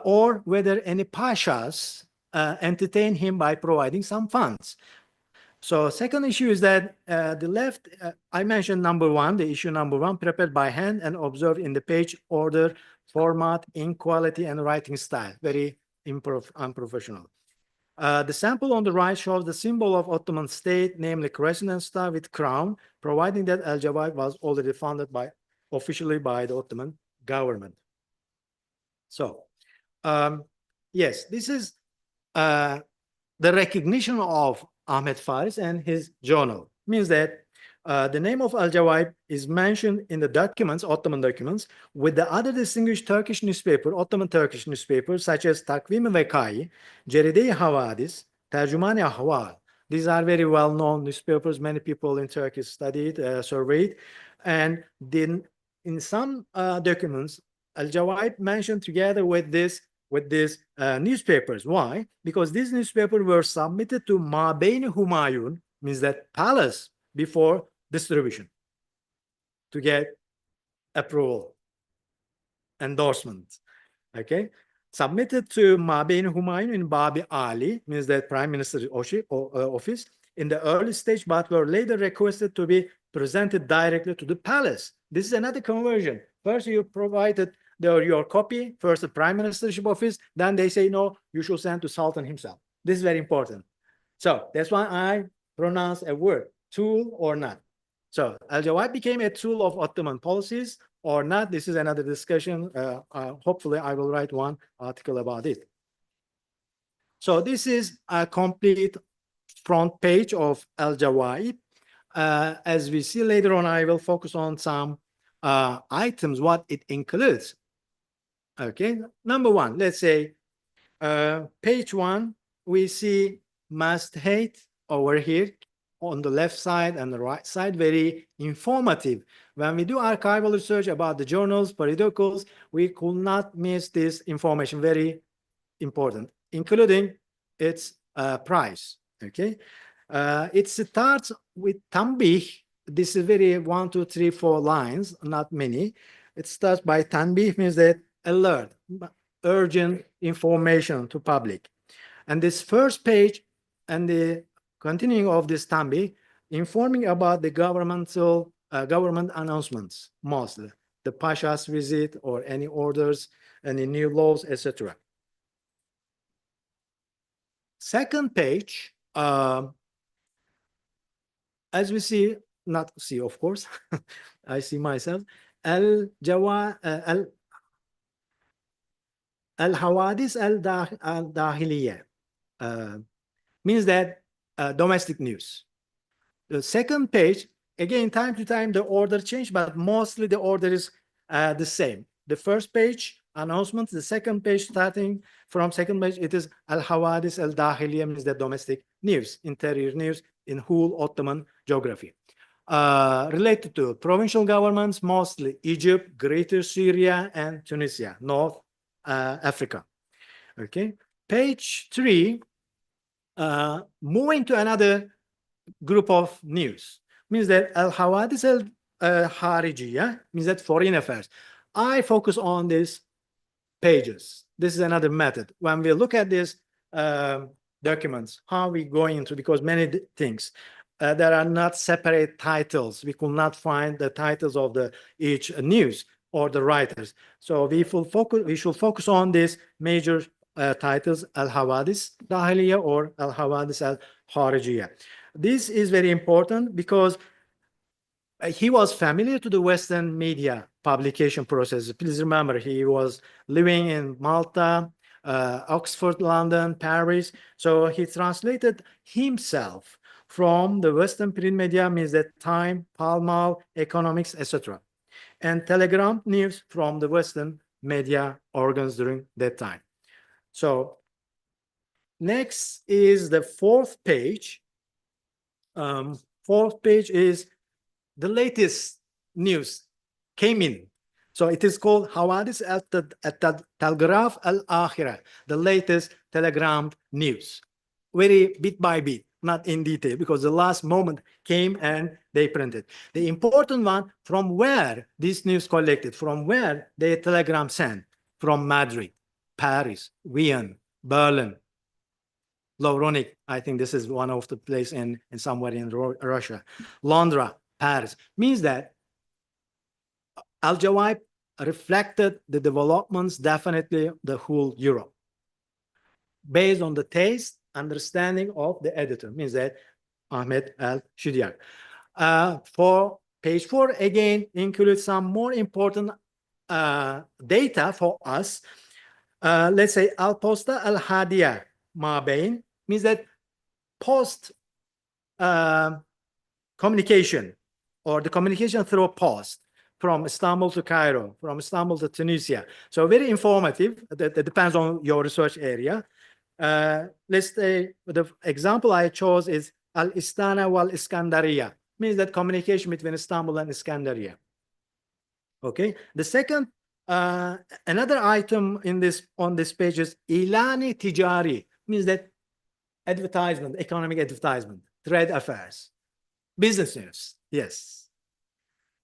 [SPEAKER 2] or whether any pashas entertained him by providing some funds. So second issue is that the left, I mentioned number one, the issue number one, prepared by hand and observed in the page order, format, ink quality, and writing style, very unprofessional. The sample on the right shows the symbol of Ottoman State, namely crescent star with crown, providing that Al-Jawā'ib was already founded officially by the Ottoman government. So, yes, this is the recognition of Ahmad Faris and his journal. Means that the name of Al-Jawā'ib is mentioned in the documents, Ottoman documents, with the other distinguished Turkish newspaper, Ottoman Turkish newspapers, such as Takvim-i Vekai, Ceride-i Havadis, Tercüman-i Ahval. These are very well-known newspapers. Many people in Turkey studied, surveyed. And then in some documents, Al-Jawā'ib mentioned together with these newspapers. Why? Because these newspapers were submitted to Mabeyni Humayun, means that palace, before distribution, to get approval, endorsement. Okay, submitted to Mabeyni Humayun in Babi Ali, means that Prime Minister's office, in the early stage, but were later requested to be presented directly to the palace. This is another conversion. First, you provided your copy, first the Prime Ministership office, then they say, no, you should send to Sultan himself. This is very important. So that's why I pronounce a word, tool or not. So Al-Jawā'ib became a tool of Ottoman policies or not. This is another discussion. Hopefully I will write one article about it. So this is a complete front page of Al-Jawā'ib. As we see later on, I will focus on some items, what it includes. Okay, number one, let's say page one, we see must hate over here on the left side and the right side, very informative. When we do archival research about the journals, periodicals, we could not miss this information, very important, including its price. Okay, it starts with tanbih. This is very 1, 2, 3, 4 lines, not many. It starts by tanbih, means that alert, urgent information to public. And this first page and the continuing of this tanbih, informing about the government announcements, mostly the Pasha's visit or any orders, any new laws, etc. Second page, as we see, not see, of course, I see myself, Al-Hawadis al-Dahiliya, means that domestic news. The second page, again, time to time, the order changed, but mostly the order is the same. The first page, announcements, the second page, starting from second page, it is Al-Hawadis al-Dahiliya, means that domestic news, interior news in whole Ottoman geography. Related to provincial governments, mostly Egypt, Greater Syria, and Tunisia, North Africa. Okay, page 3, moving to another group of news, means that Al-Hawadis al-Harijiyya, means that foreign affairs. I focus on these pages. This is another method. When we look at these documents, how we go into, because many things, there are not separate titles. We could not find the titles of each news or the writers. So we should focus on these major titles, Al-Hawadis Dahiliya or Al-Hawadis al-Harijiyya. This is very important because he was familiar to the Western media publication process. Please remember, he was living in Malta, Oxford, London, Paris. So he translated himself from the Western print media, means that Time, Pall Mall, Economics, etc. and telegram news from the Western media organs during that time. So next is the fourth page. Fourth page is the latest news came in. So it is called Hawadis al-Telegraph al-Akhirah, the latest telegram news. Very bit by bit, not in detail, because the last moment came and they printed. The important one, from where this news collected, from where the telegram sent, from Madrid, Paris, Vienna, Berlin, Lovronik, I think this is one of the place in somewhere in Russia, London, Paris, means that Al-Jawā'ib reflected the developments, definitely the whole Europe, based on the taste, understanding of the editor, means that Ahmad al-Shidyaq. For page 4, again, includes some more important data for us. Let's say Al-Posta al-Hadiya Mabain means that post communication, or the communication through post, from Istanbul to Cairo, from Istanbul to Tunisia. So very informative. That depends on your research area. Let's say the example I chose is Al-Istana wal-Iskandariya, means that communication between Istanbul and Iskandariya. Okay. The second, another item in this on this page is Ilani Tijari, means that advertisement, economic advertisement, trade affairs, business news. Yes.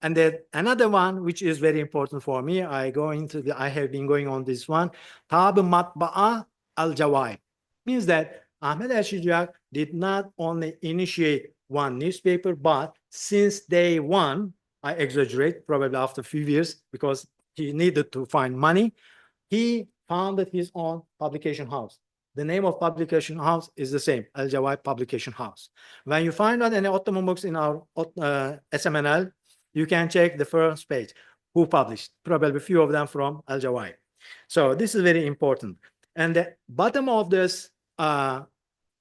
[SPEAKER 2] And then another one, which is very important for me, I have been going on this one, Tab Matba'a Al-Jawā'ib, means that Ahmad al-Shidyaq did not only initiate one newspaper, but since day one, I exaggerate, probably after a few years, because he needed to find money, he founded his own publication house. The name of publication house is the same, Al-Jawā'ib Publication House. When you find out any Ottoman books in our SMNL, you can check the first page, who published, probably a few of them from Al-Jawā'ib. So this is very important. And the bottom of this part,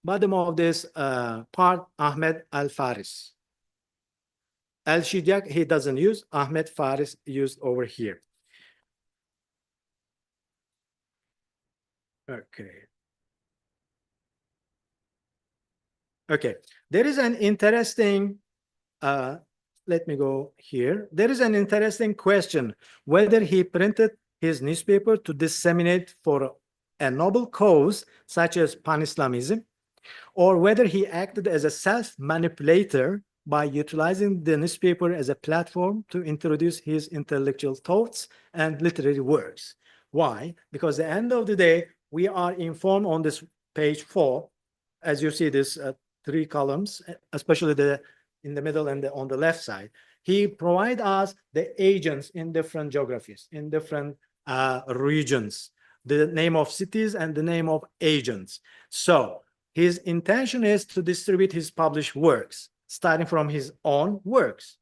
[SPEAKER 2] Ahmad al-Faris. Al-Shidyaq, he doesn't use, Ahmad Faris used over here. Okay. Okay, there is an interesting, let me go here. There is an interesting question, whether he printed his newspaper to disseminate for a noble cause, such as pan-Islamism, or whether he acted as a self-manipulator by utilizing the newspaper as a platform to introduce his intellectual thoughts and literary works. Why? Because at the end of the day, we are informed on this page 4, as you see this 3 columns, especially in the middle and on the left side. He provides us the agents in different geographies, in different regions, the name of cities and the name of agents. So his intention is to distribute his published works, starting from his own works,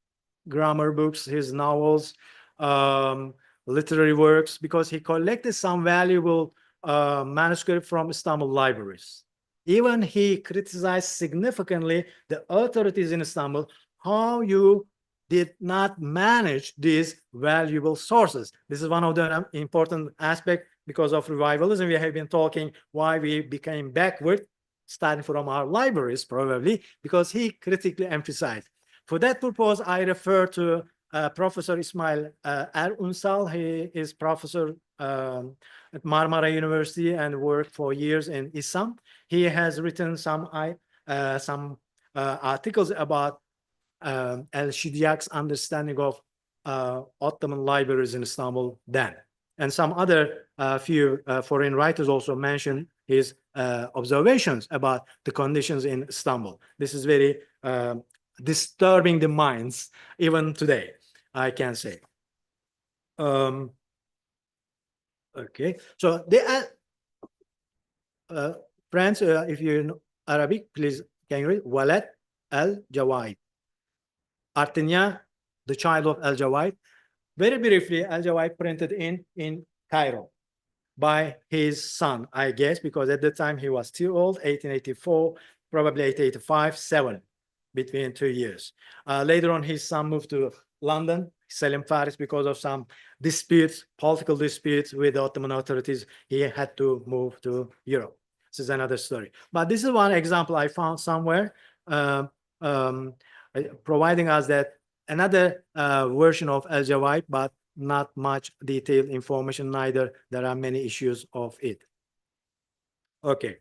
[SPEAKER 2] grammar books, his novels, literary works, because he collected some valuable manuscript from Istanbul libraries. Even he criticized significantly the authorities in Istanbul, how you did not manage these valuable sources. This is one of the important aspects because of revivalism. We have been talking why we became backward, starting from our libraries probably, because he critically emphasized. For that purpose, I refer to Professor Ismail Unsal. He is professor at Marmara University and worked for years in Islam. He has written some articles about al-Shidyaq's understanding of Ottoman libraries in Istanbul then. And some other few foreign writers also mentioned his observations about the conditions in Istanbul. This is very disturbing the minds even today, I can say. Okay, so they are, friends, if you know Arabic, please can you read Walad al-Jawā'ib. Artenia, the child of Al-Jawā'ib. Very briefly, Al-Jawā'ib printed in Cairo by his son, I guess, because at the time he was too old, 1884, probably 1885, 7, between 2 years. Later on, his son moved to London, Selim Faris, because of some disputes, political disputes with the Ottoman authorities, he had to move to Europe. This is another story. But this is one example I found somewhere, providing us that another version of Al-Jawā'ib, but not much detailed information, neither there are many issues of it. Okay.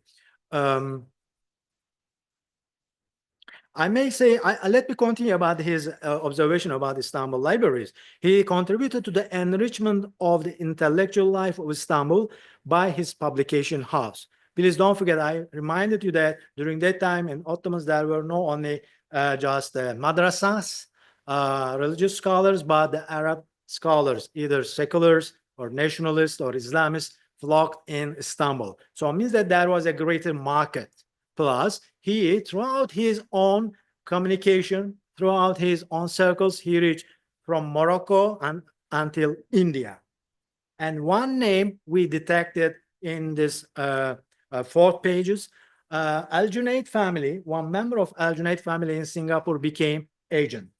[SPEAKER 2] I may say, let me continue about his observation about Istanbul libraries. He contributed to the enrichment of the intellectual life of Istanbul by his publication house. Please don't forget, I reminded you that during that time in Ottomans, there were not only just madrasas, religious scholars, but the Arab scholars, either seculars or nationalists or Islamists, flocked in Istanbul. So it means that there was a greater market. Plus, he, throughout his own communication, throughout his own circles, he reached from Morocco and until India. And one name we detected in this 4 pages, Al-Junaid family, one member of Al-Junaid family in Singapore became agent.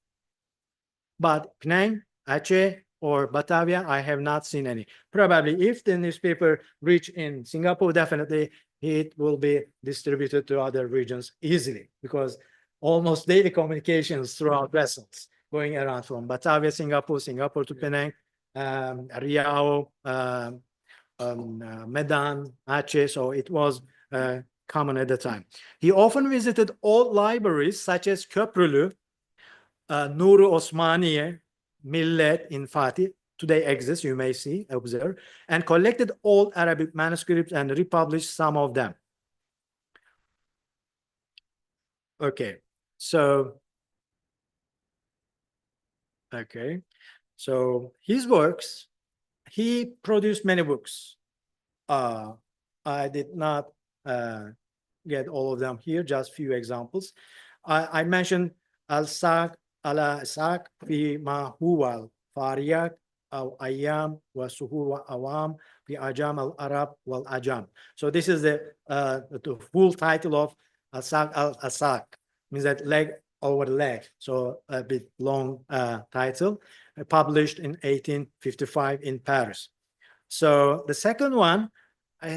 [SPEAKER 2] But Penang, Aceh, or Batavia, I have not seen any. Probably if the newspaper reach in Singapore, definitely it will be distributed to other regions easily, because almost daily communications throughout vessels going around from Batavia, Singapore, Singapore to Penang, Riau, Medan, Aceh. So it was common at the time. He often visited old libraries such as Köprülü, Nuri Osmaniye, Millet in Fatih, today exists, you may see, observe, and collected old Arabic manuscripts and republished some of them. Okay, so his works, he produced many books. I did not get all of them here, just few examples. I mentioned Al-Saq, Al-Saq fi ma huwa al-Fariyat أو أيام وسهول وأوام في أجام العرب والأجام. So this is the full title of Al-Saq al-Asaq, means that leg over leg. So a bit long title, published in 1855 in Paris. So the second one,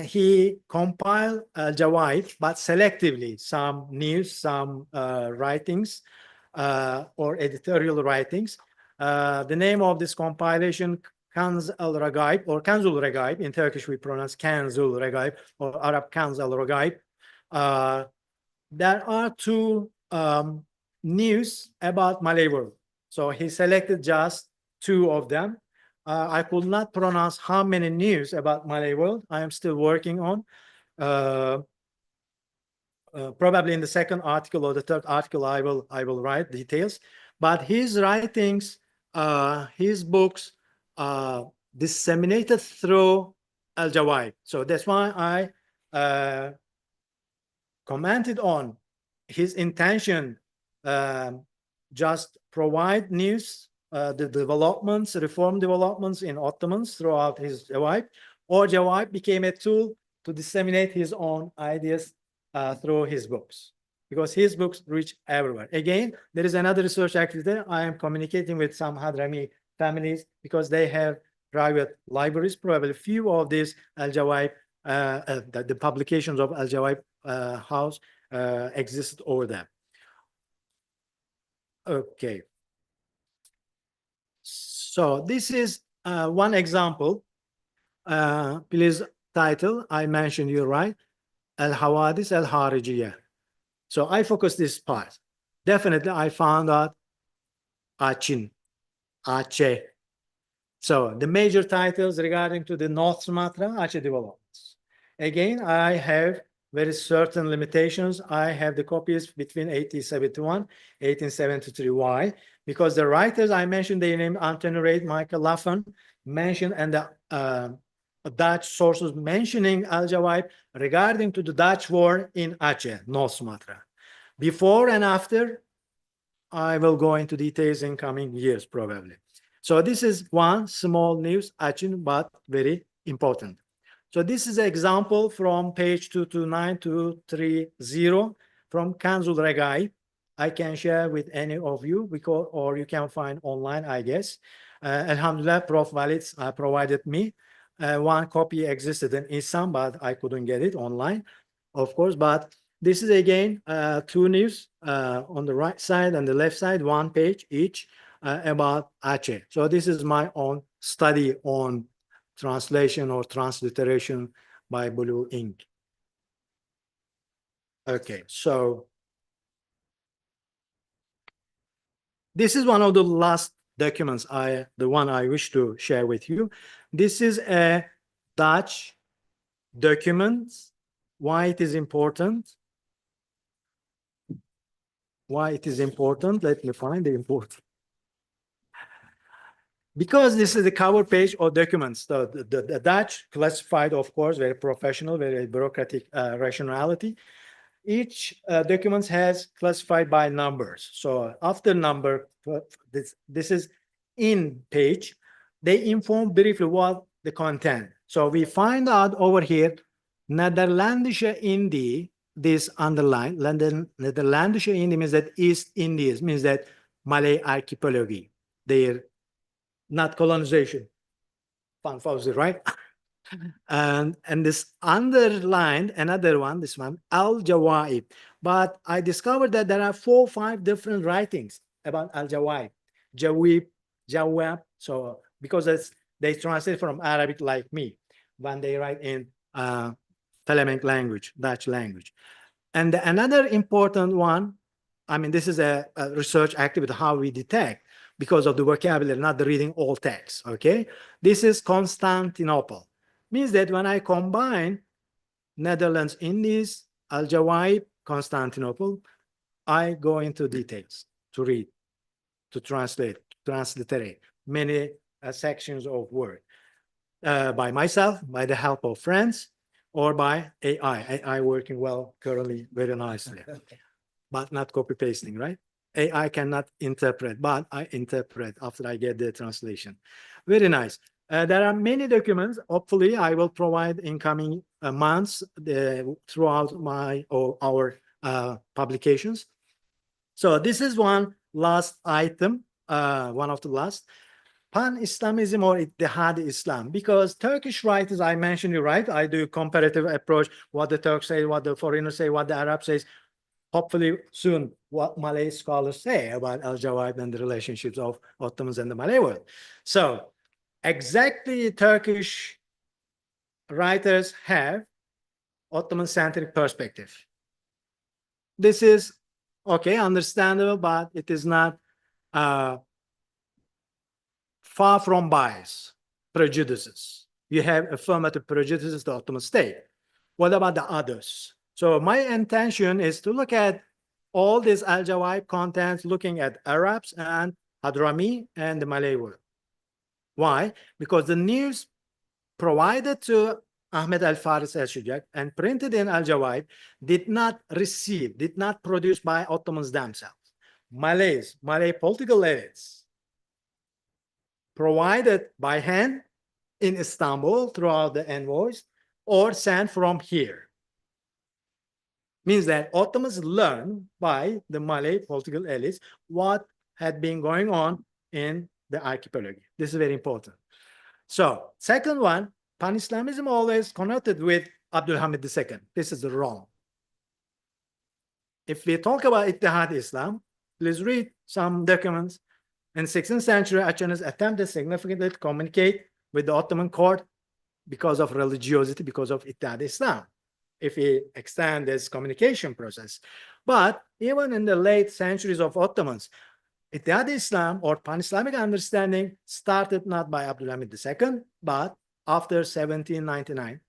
[SPEAKER 2] he compiled Al-Jawā'ib, but selectively, some news, some writings, or editorial writings. The name of this compilation, Kanz al-Ragaib, or Kanzul Ragaib. In Turkish, we pronounce Kanzul Ragaib, or Arab Kanz al-Ragaib. There are 2 news about Malay world. So he selected just 2 of them. I could not pronounce how many news about Malay world. I am still working on. Probably in the second article or the third article, I will write details. But his writings, his books, disseminated through Al-Jawā'ib. So that's why I commented on his intention, just provide news, the developments, reform developments in Ottomans throughout his Jawā'ib, or Jawā'ib became a tool to disseminate his own ideas through his books, because his books reach everywhere. Again, there is another research activity. I am communicating with some Hadrami families because they have private libraries. Probably few of these Al-Jawā'ib, the publications of Al-Jawā'ib house exist over there. Okay. So this is one example. Please title, I mentioned you right, Al-Hawadis Al-Harijiyah. So I focus this part. Definitely, I found out Achin, Aceh. So the major titles regarding to the North Sumatra, Aceh developments. Again, I have very certain limitations. I have the copies between 1871, 1873. Why? Because the writers I mentioned, they named Anthony Reid, Michael Laffan, mentioned, and the Dutch sources mentioning Al-Jawā'ib regarding to the Dutch war in Aceh, North Sumatra. Before and after, I will go into details in coming years, probably. So this is one small news, Aceh, but very important. So this is an example from page 229 to 30 from Kanzul Ragaib, I can share with any of you, because, or you can find online, I guess. Alhamdulillah, Prof. Walid provided me. One copy existed in ISAM, but I couldn't get it online, of course. But this is again two news on the right side and the left side, one page each about Aceh. So this is my own study on translation or transliteration by blue ink. Okay, so this is one of the last documents, the one I wish to share with you. This is a Dutch document. Why it is important? Why it is important? Let me find the important. Because this is the cover page of documents. The Dutch classified, of course, very professional, very bureaucratic rationality. Each document has classified by numbers. So after number, this is in page, they inform briefly what the content. So we find out over here, Nederlandische Indie, this underline, Nederlandische Indie means that East Indies, means that Malay archipelago. They're not colonization. Fun Fauzi, right? And this underlined another one, this one, Al-Jawā'ib. But I discovered that there are 4 or 5 different writings about Al-Jawā'ib. Jawab. So because they translate from Arabic like me when they write in Fleming language, Dutch language. And another important one, I mean, this is a research activity, how we detect, because of the vocabulary, not the reading all text, okay? This is Constantinople. Means that when I combine Netherlands Indies, Al-Jawā'ib, Constantinople, I go into details to read, to translate, transliterate many sections of word by myself, by the help of friends, or by AI. AI working well currently very nicely, but not copy pasting, right? AI cannot interpret, but I interpret after I get the translation. Very nice. There are many documents. Hopefully, I will provide in coming months throughout our publications. So this is one last item, one of the last. Pan-Islamism or Ittihad Islam, because Turkish writers, I mentioned you, right? I do comparative approach, what the Turks say, what the foreigners say, what the Arab says. Hopefully soon, what Malay scholars say about Al-Jawā'ib and the relationships of Ottomans and the Malay world. So exactly Turkish writers have Ottoman-centric perspective. This is, okay, understandable, but it is not far from bias, prejudices. You have affirmative prejudices, the Ottoman state. What about the others? So my intention is to look at all these Al-Jawā'ib contents, looking at Arabs and Hadrami and the Malay world. Why? Because the news provided to Ahmad Faris al-Shidyaq and printed in Al-Jawā'ib did not produce by Ottomans themselves. Malay political elites provided by hand in Istanbul throughout the envoys or sent from here. Means that Ottomans learned by the Malay political elites what had been going on in the archipelago. This is very important. So, second one, Pan-Islamism always connected with Abdulhamid II. This is wrong. If we talk about Ittihad Islam, please read some documents. In 16th century, Acehans attempted significantly to communicate with the Ottoman court because of religiosity, because of Ittihad Islam, if we extend this communication process. But even in the late centuries of Ottomans, Ittihad Islam or Pan-Islamic understanding started not by Abdulhamid II, but after 1799,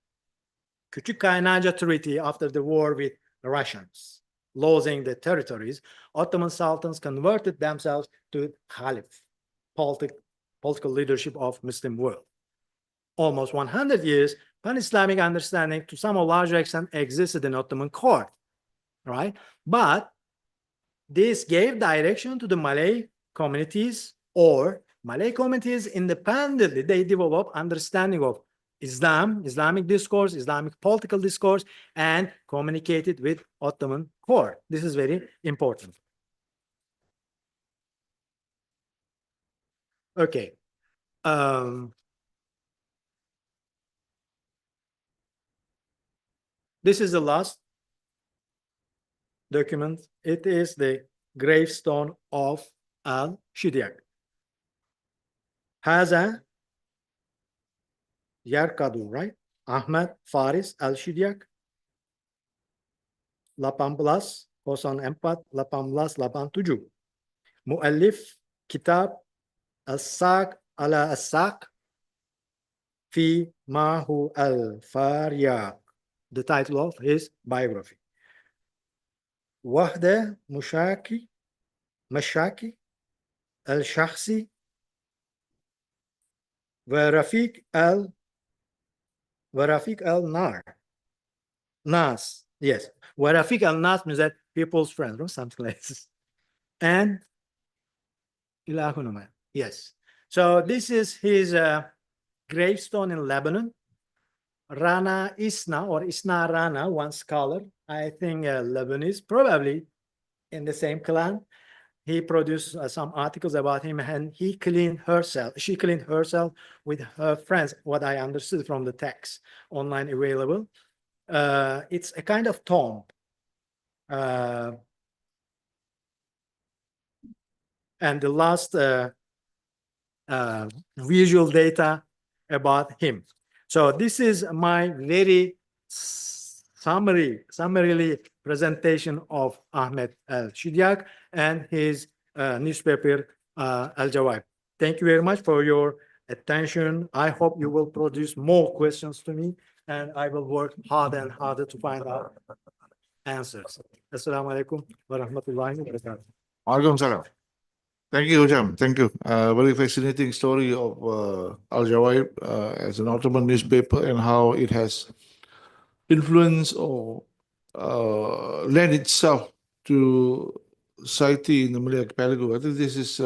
[SPEAKER 2] Küçük Kaynaca Treaty, after the war with the Russians, losing the territories, Ottoman sultans converted themselves to Khalif, political leadership of Muslim world. Almost 100 years, Pan-Islamic understanding to some larger extent existed in Ottoman court, right? But this gave direction to the Malay communities, or Malay communities independently, they develop understanding of Islam, Islamic discourse, Islamic political discourse, and communicated with Ottoman court. This is very important. Okay. This is the last document. It is the gravestone of al-Shidyaq. Has a Yarkadu, right? Ahmad Faris al-Shidyaq. 18, 1887. Muallif kitab As-Saq ala As-Saq fi Mahu al-Faryaq. The title of his biography. Wahda Mashaki al-Shakhsi wa Rafiq al-Nar. Nas, yes. Wa Rafiq al-Nas means that people's friend, or something like this. And Ilahunuma, yes. So this is his gravestone in Lebanon. Rana Isna or Isna Rana, one scholar, I think Lebanese, probably in the same clan. He produced some articles about him, and she cleaned herself with her friends, what I understood from the text online available. It's a kind of tomb. And the last visual data about him. So this is my very summarily presentation of Ahmed al-Shidyaq and his newspaper Al-Jawā'ib. Thank you very much for your attention. I hope you will produce more questions to me, and I will work harder and harder to find out answers. Assalamu alaikum wa rahmatullahi wa barakatuh.
[SPEAKER 1] Alaikum salam. Thank you, Hujam. Thank you. Very fascinating story of Al-Jawā'ib as an Ottoman newspaper and how it has influenced or lent itself to society in the Malay Archipelago. I think this is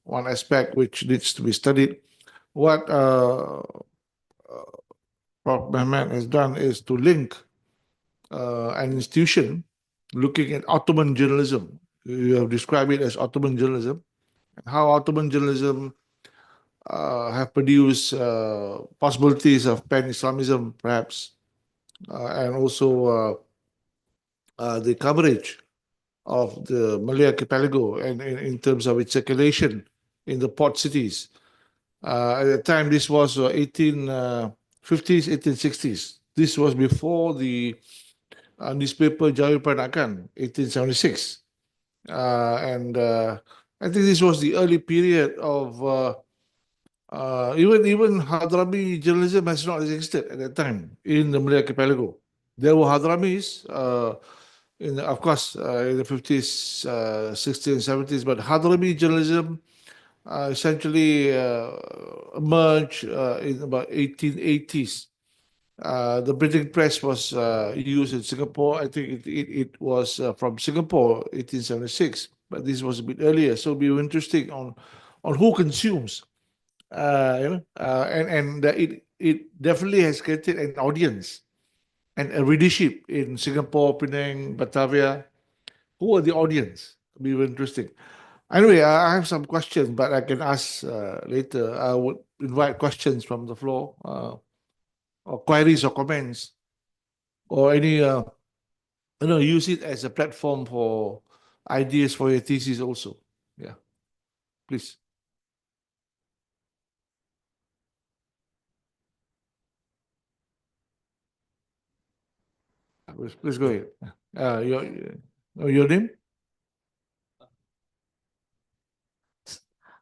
[SPEAKER 1] one aspect which needs to be studied. What Prof. Mehmet has done is to link an institution looking at Ottoman journalism. You have described it as Ottoman journalism, and how Ottoman journalism have produced possibilities of pan-Islamism, perhaps, and also the coverage of the Malay Archipelago and in terms of its circulation in the port cities. At the time, this was 1850s, 1860s. This was before the newspaper Jari Peranakan, 1876. And I think this was the early period of even Hadrami journalism has not existed at that time in the Malay Archipelago. There were Hadramis, of course, in the 50s, 60s, 70s, but Hadrami journalism essentially emerged in about 1880s. The printing press was used in Singapore. I think it was from Singapore, 1876, but this was a bit earlier. So it'll be interesting on who consumes, and it definitely has created an audience and a readership in Singapore, Penang, Batavia. Who are the audience? It'll be very interesting. Anyway, I have some questions, but I can ask later. I would invite questions from the floor. Or queries or comments or any use it as a platform for ideas for your thesis also. Yeah, please. Please go ahead. Your name?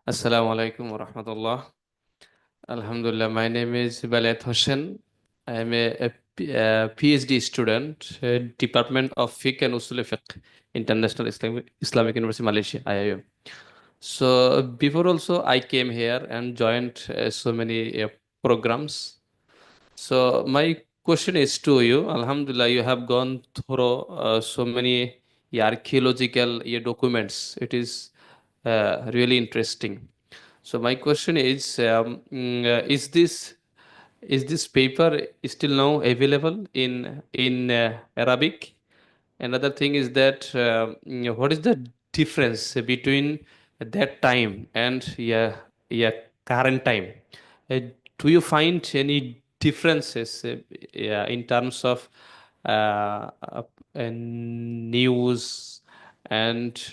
[SPEAKER 3] Assalamu alaikum wa rahmatullah. Alhamdulillah, my name is Balet Hossein. I am a PhD student, Department of Fiqh and Usul Fiqh, International Islamic University, Malaysia, IIM. So before also I came here and joined so many programs. So my question is to you. Alhamdulillah, you have gone through so many archaeological documents. It is really interesting. So my question is this paper still now available in Arabic? Another thing is that what is the difference between that time and yeah, current time. Do you find any differences yeah, in terms of news and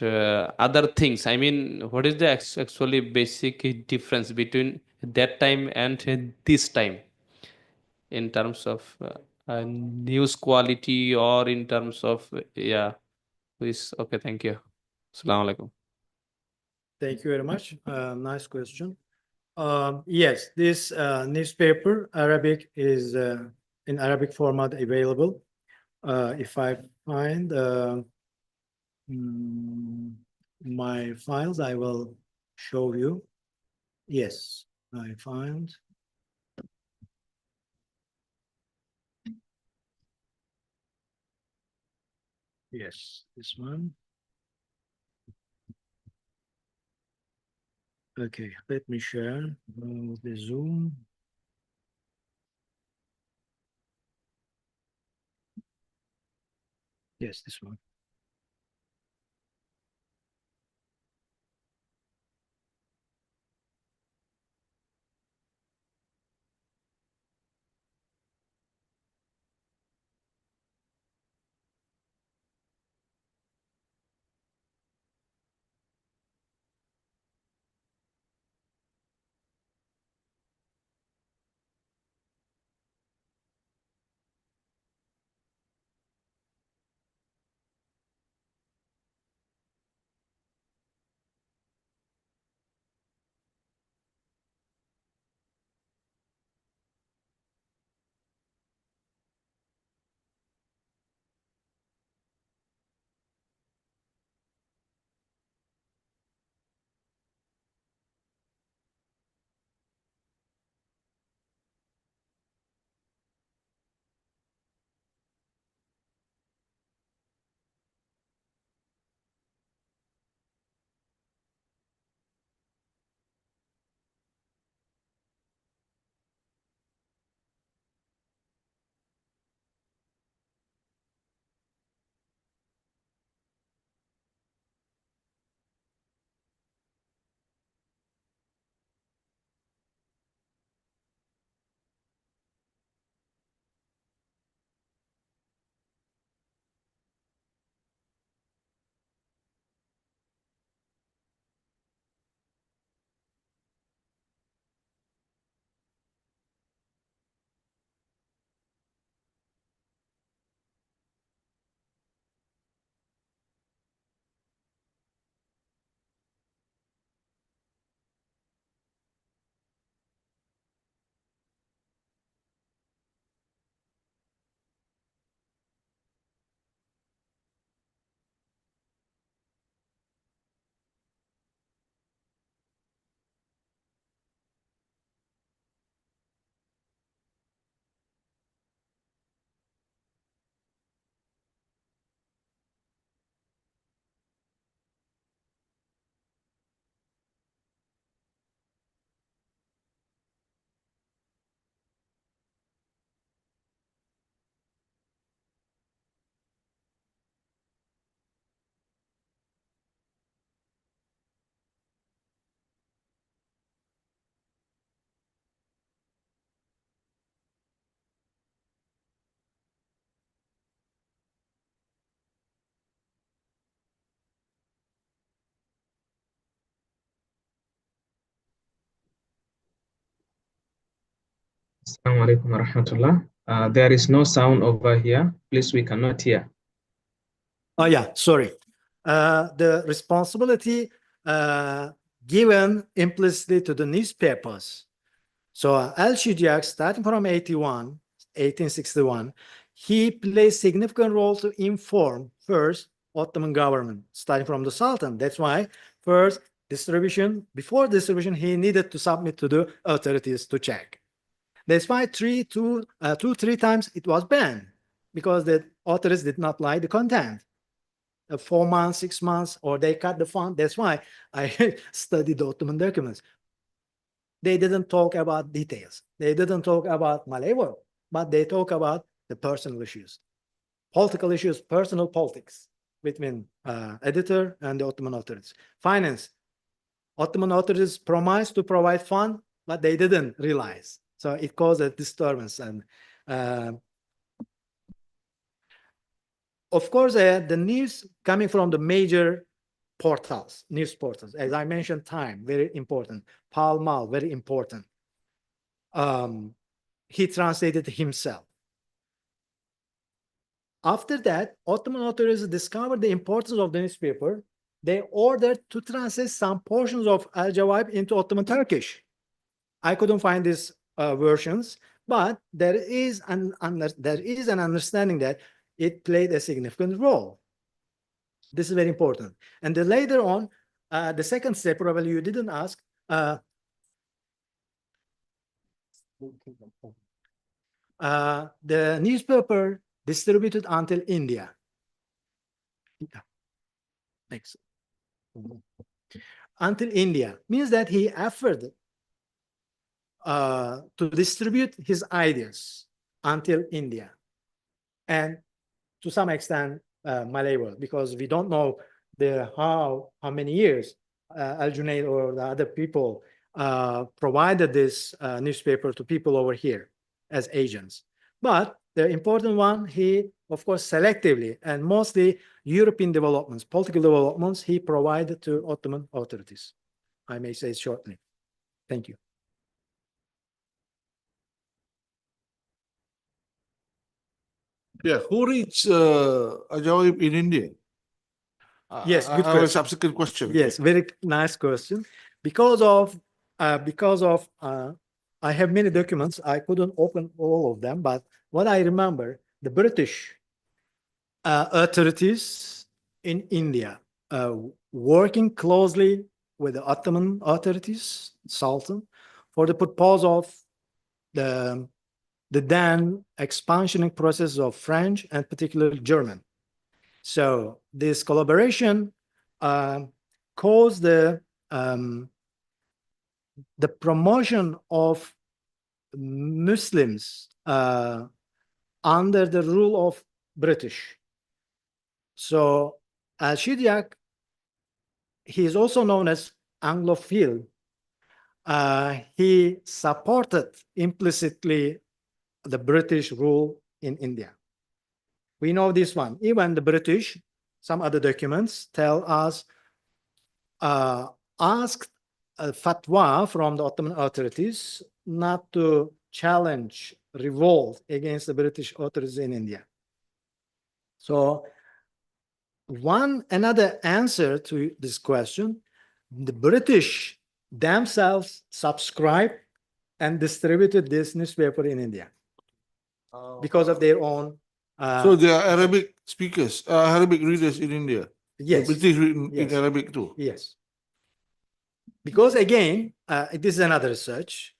[SPEAKER 3] other things? I mean, what is the actually basic difference between that time and this time in terms of news quality or in terms of yeah, please. Okay, thank you. Assalamu alaikum.
[SPEAKER 2] Thank you very much. Nice question. Yes, this newspaper, Arabic, is in Arabic format available. If I find my files, I will show you. Yes, I find. Yes, this one. Okay, let me share the Zoom. Yes, this one.
[SPEAKER 4] Assalamu alaikum wa rahmatullah. There is no sound over here. Please, we cannot hear.
[SPEAKER 2] Oh, yeah, sorry. The responsibility given implicitly to the newspapers. So Al-Shidyaq, starting from 1861, he plays significant role to inform first Ottoman government, starting from the Sultan. That's why first distribution, before distribution, he needed to submit to the authorities to check. That's why three times it was banned, because the authorities did not like the content. 4 months, 6 months, or they cut the font. That's why I studied the Ottoman documents. They didn't talk about details. They didn't talk about Malay world, but they talk about the personal issues, political issues, personal politics between editor and the Ottoman authorities. Finance. Ottoman authorities promised to provide fund, but they didn't realize. So it caused a disturbance. And of course, the news coming from the major portals, news portals, as I mentioned, Time, very important. Pall Mall, very important. He translated himself. After that, Ottoman authorities discovered the importance of the newspaper. They ordered to translate some portions of Al-Jawā'ib into Ottoman Turkish. I couldn't find these versions, but there is an understanding that it played a significant role. This is very important. And then later on, the second step, probably you didn't ask, the newspaper distributed until India. Next. Until India means that he offered to distribute his ideas until India, and to some extent Malay world, because we don't know how many years Al-Junaid or the other people provided this newspaper to people over here as agents. But the important one, he, of course, selectively and mostly European developments, political developments, he provided to Ottoman authorities. I may say shortly. Thank you.
[SPEAKER 1] Yeah, who reads Al-Jawā'ib in India?
[SPEAKER 2] Yes, good
[SPEAKER 1] I have a
[SPEAKER 2] question.
[SPEAKER 1] subsequent question.
[SPEAKER 2] Yes, very nice question. Because of I have many documents, I couldn't open all of them, but what I remember, the British authorities in India working closely with the Ottoman authorities, Sultan, for the purpose of the then expansioning process of French and particularly German. So this collaboration caused the promotion of Muslims under the rule of British. So al-Shidyaq, he is also known as Anglophile. He supported implicitly the British rule in India. We know this one. Even the British, some other documents tell us, asked a fatwa from the Ottoman authorities not to challenge, revolt against the British authorities in India. So another answer to this question, the British themselves subscribed and distributed this newspaper in India because of their own.
[SPEAKER 1] So there are Arabic speakers, Arabic readers in India.
[SPEAKER 2] Yes.
[SPEAKER 1] The British read in
[SPEAKER 2] Yes.
[SPEAKER 1] Arabic too.
[SPEAKER 2] Yes. Because again, this is another research.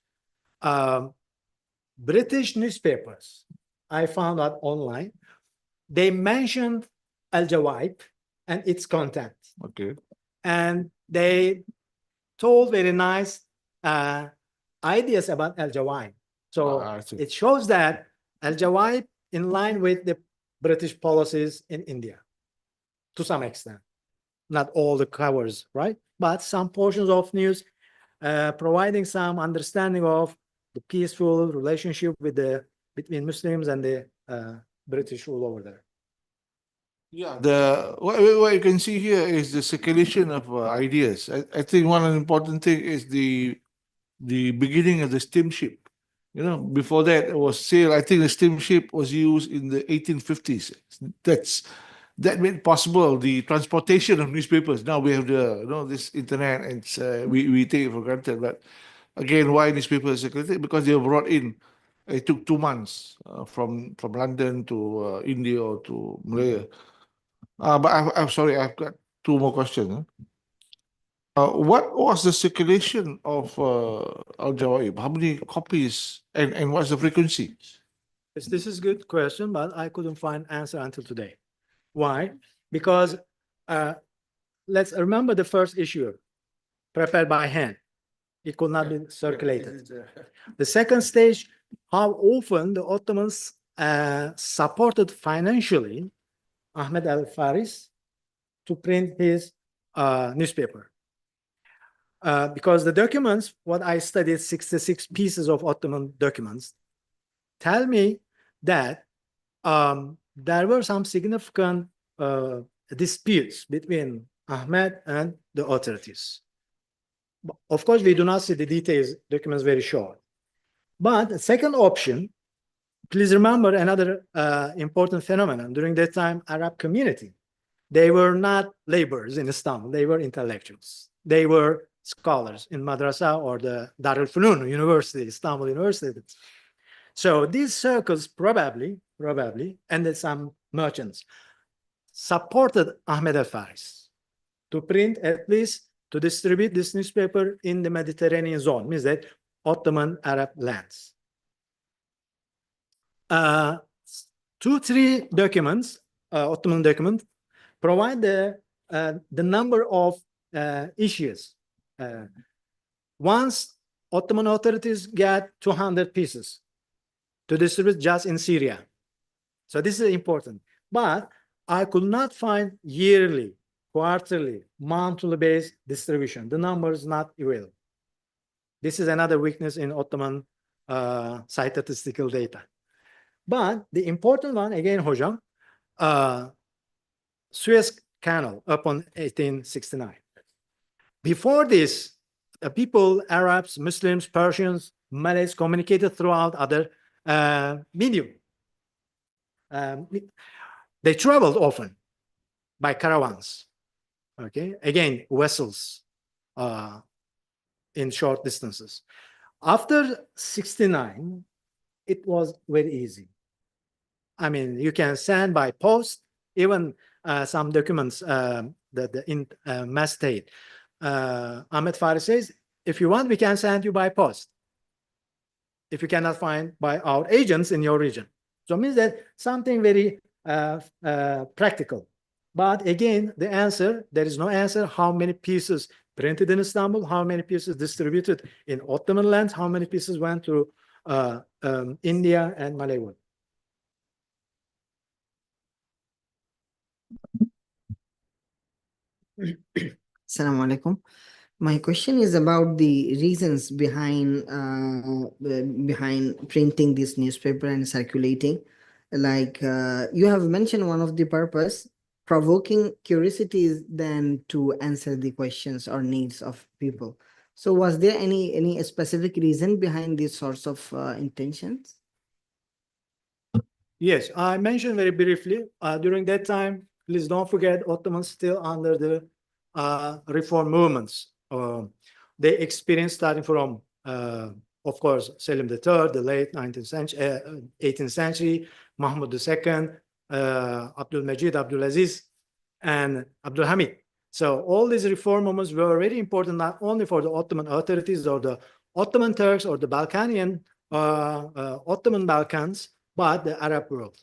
[SPEAKER 2] British newspapers, I found out online, they mentioned Al-Jawā'ib and its content.
[SPEAKER 1] Okay.
[SPEAKER 2] And they told very nice ideas about Al-Jawā'ib. So
[SPEAKER 1] I see.
[SPEAKER 2] it shows that Al-Jawā'ib in line with the British policies in India, to some extent. Not all the covers, right? But some portions of news providing some understanding of the peaceful relationship between Muslims and the British rule over there.
[SPEAKER 1] Yeah, what you can see here is the circulation of ideas. I think one important thing is the beginning of the steamship. You know, before that it was sail. I think the steamship was used in the 1850s. That made possible the transportation of newspapers. Now we have this internet, and we take it for granted. But again, why newspapers circulated? Because they were brought in. It took 2 months from London to India or to Malaya. But I'm sorry, I've got 2 more questions. What was the circulation of Al-Jawā'ib? How many copies and what's the frequency?
[SPEAKER 2] This is a good question, but I couldn't find answer until today. Why? Because let's remember the first issue, prepared by hand. It could not be circulated. The second stage, how often the Ottomans supported financially Ahmad Faris to print his newspaper. because the documents, what I studied, 66 pieces of Ottoman documents, tell me that there were some significant disputes between Ahmed and the authorities. Of course, we do not see the details, documents very short. But the second option, please remember another important phenomenon. During that time, Arab community, they were not laborers in Istanbul, they were intellectuals. They were scholars in Madrasa or the Dar al-Funun University, Istanbul University. So these circles probably, and then some merchants, supported Ahmad Faris to print, at least to distribute this newspaper in the Mediterranean zone, means that Ottoman Arab lands. 2-3 documents, Ottoman documents, provide the number of issues. Once Ottoman authorities get 200 pieces to distribute just in Syria. So this is important. But I could not find yearly, quarterly, monthly based distribution. The number is not available. This is another weakness in Ottoman statistical data. But the important one, again, Hocam, Suez Canal upon 1869. Before this, people, Arabs, Muslims, Persians, Malays communicated throughout other medium. They traveled often by caravans. Okay, again, vessels in short distances. After 69, it was very easy. I mean, you can send by post, even some documents that in mass state. Ahmad Faris says, if you want, we can send you by post. If you cannot find by our agents in your region. So it means that something very practical. But again, the answer, there is no answer. How many pieces printed in Istanbul? How many pieces distributed in Ottoman lands? How many pieces went to India and Malay world?
[SPEAKER 5] Assalamu alaikum. My question is about the reasons behind printing this newspaper and circulating. Like you have mentioned, one of the purpose, provoking curiosity than to answer the questions or needs of people. So was there any specific reason behind these sorts of intentions?
[SPEAKER 2] Yes, I mentioned very briefly, during that time, please don't forget, Ottomans still under the reform movements. They experienced starting from, of course, Selim III, the late 19th century, 18th century, Mahmud II, Abdul Majid, Abdul Aziz, and Abdul Hamid. So all these reform movements were very important, not only for the Ottoman authorities or the Ottoman Turks or the Balkanian, Ottoman Balkans, but the Arab world.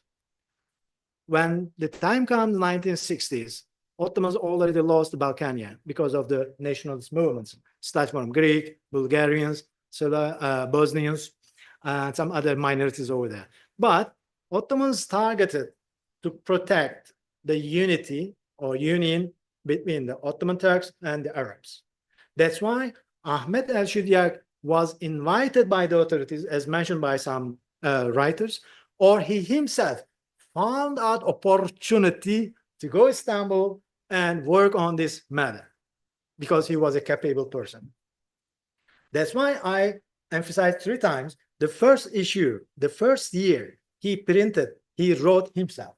[SPEAKER 2] When the time comes, 1960s, Ottomans already lost Balkania because of the nationalist movements, starting from Greek, Bulgarians, Bosnians, and some other minorities over there. But Ottomans targeted to protect the unity or union between the Ottoman Turks and the Arabs. That's why Ahmed al-Shidyaq was invited by the authorities, as mentioned by some writers, or he himself found out opportunity to go to Istanbul and work on this matter because he was a capable person. That's why I emphasized 3 times the first issue, the first year he printed, he wrote himself,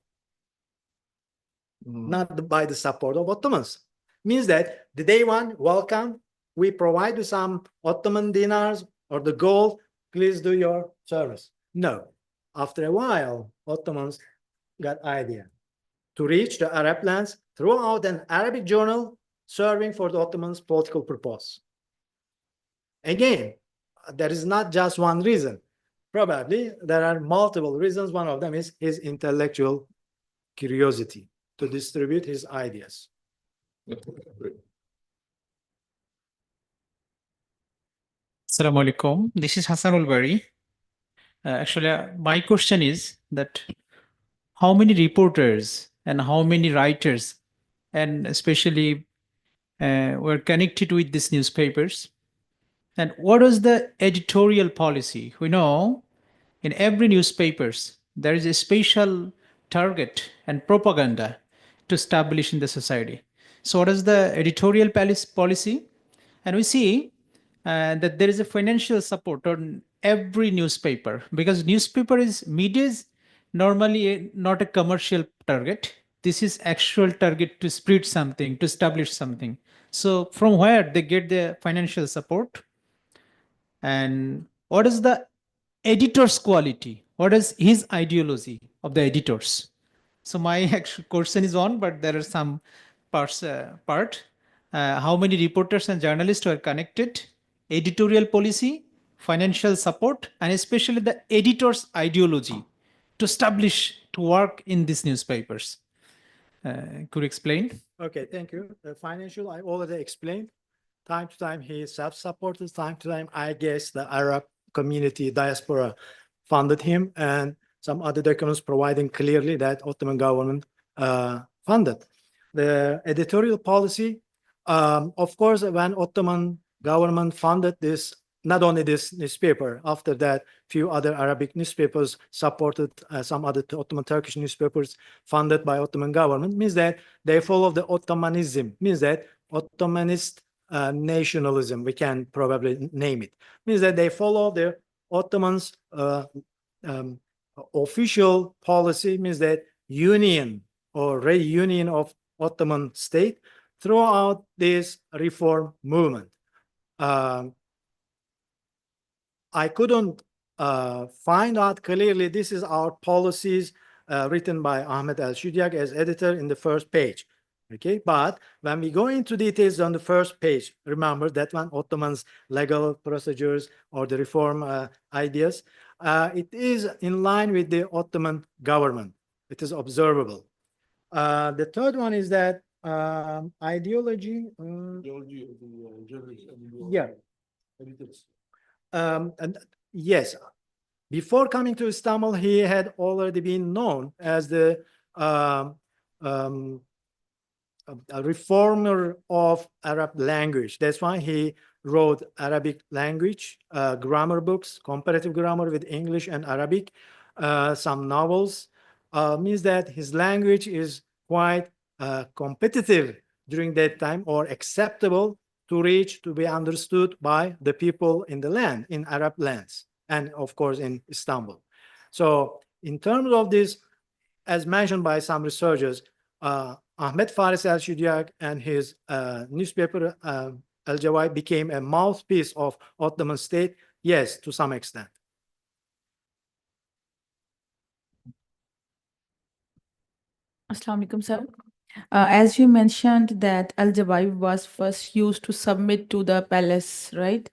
[SPEAKER 2] not by the support of Ottomans. Means that the day one, welcome, we provide you some Ottoman dinars or the gold, please do your service. No. After a while, Ottomans got idea to reach the Arab lands throughout an Arabic journal serving for the Ottomans' political purpose. Again, there is not just one reason. Probably there are multiple reasons. One of them is his intellectual curiosity to distribute his ideas.
[SPEAKER 6] Assalamu alaikum. This is Hassanul Bari. Actually, my question is that how many reporters and how many writers, and especially were connected with these newspapers. And what was the editorial policy? We know in every newspapers, there is a special target and propaganda to establish in the society. So what is the editorial policy? And we see that there is a financial support on every newspaper, because newspaper is media is normally not a commercial target. This is actual target to spread something, to establish something. So from where they get the financial support? And what is the editor's quality? What is his ideology of the editors? So my actual question is on, but there are some parts. How many reporters and journalists were connected? Editorial policy, financial support, and especially the editor's ideology to establish, to work in these newspapers. Could you explain?
[SPEAKER 2] Okay, thank you. The financial, I already explained. Time to time, he is self-supported. Time to time, I guess the Arab community diaspora funded him, and some other documents providing clearly that Ottoman government funded. The editorial policy, of course, when Ottoman government funded this, not only this newspaper, after that, few other Arabic newspapers supported some other Ottoman Turkish newspapers funded by Ottoman government, means that they follow the Ottomanism, means that Ottomanist nationalism, we can probably name it, means that they follow the Ottomans' official policy, means that union or reunion of Ottoman State throughout this reform movement. I couldn't find out clearly, this is our policies written by Ahmad al-Shidyaq as editor in the first page. Okay, but when we go into details on the first page, remember that one, Ottoman's legal procedures or the reform ideas, it is in line with the Ottoman government. It is observable. The third one is that ideology. Yeah. And yes, before coming to Istanbul, he had already been known as the a reformer of Arab language. That's why he wrote Arabic language, grammar books, comparative grammar with English and Arabic, some novels. Means that his language is quite competitive during that time, or acceptable to reach, to be understood by the people in the land, in Arab lands, and of course in Istanbul. So in terms of this, as mentioned by some researchers, Ahmad Faris al-Shidyaq and his newspaper Al-Jawā'ib became a mouthpiece of Ottoman State. Yes, to some extent.
[SPEAKER 7] Assalamu alaikum, sir. As you mentioned that Al-Jawā'ib was first used to submit to the palace, right?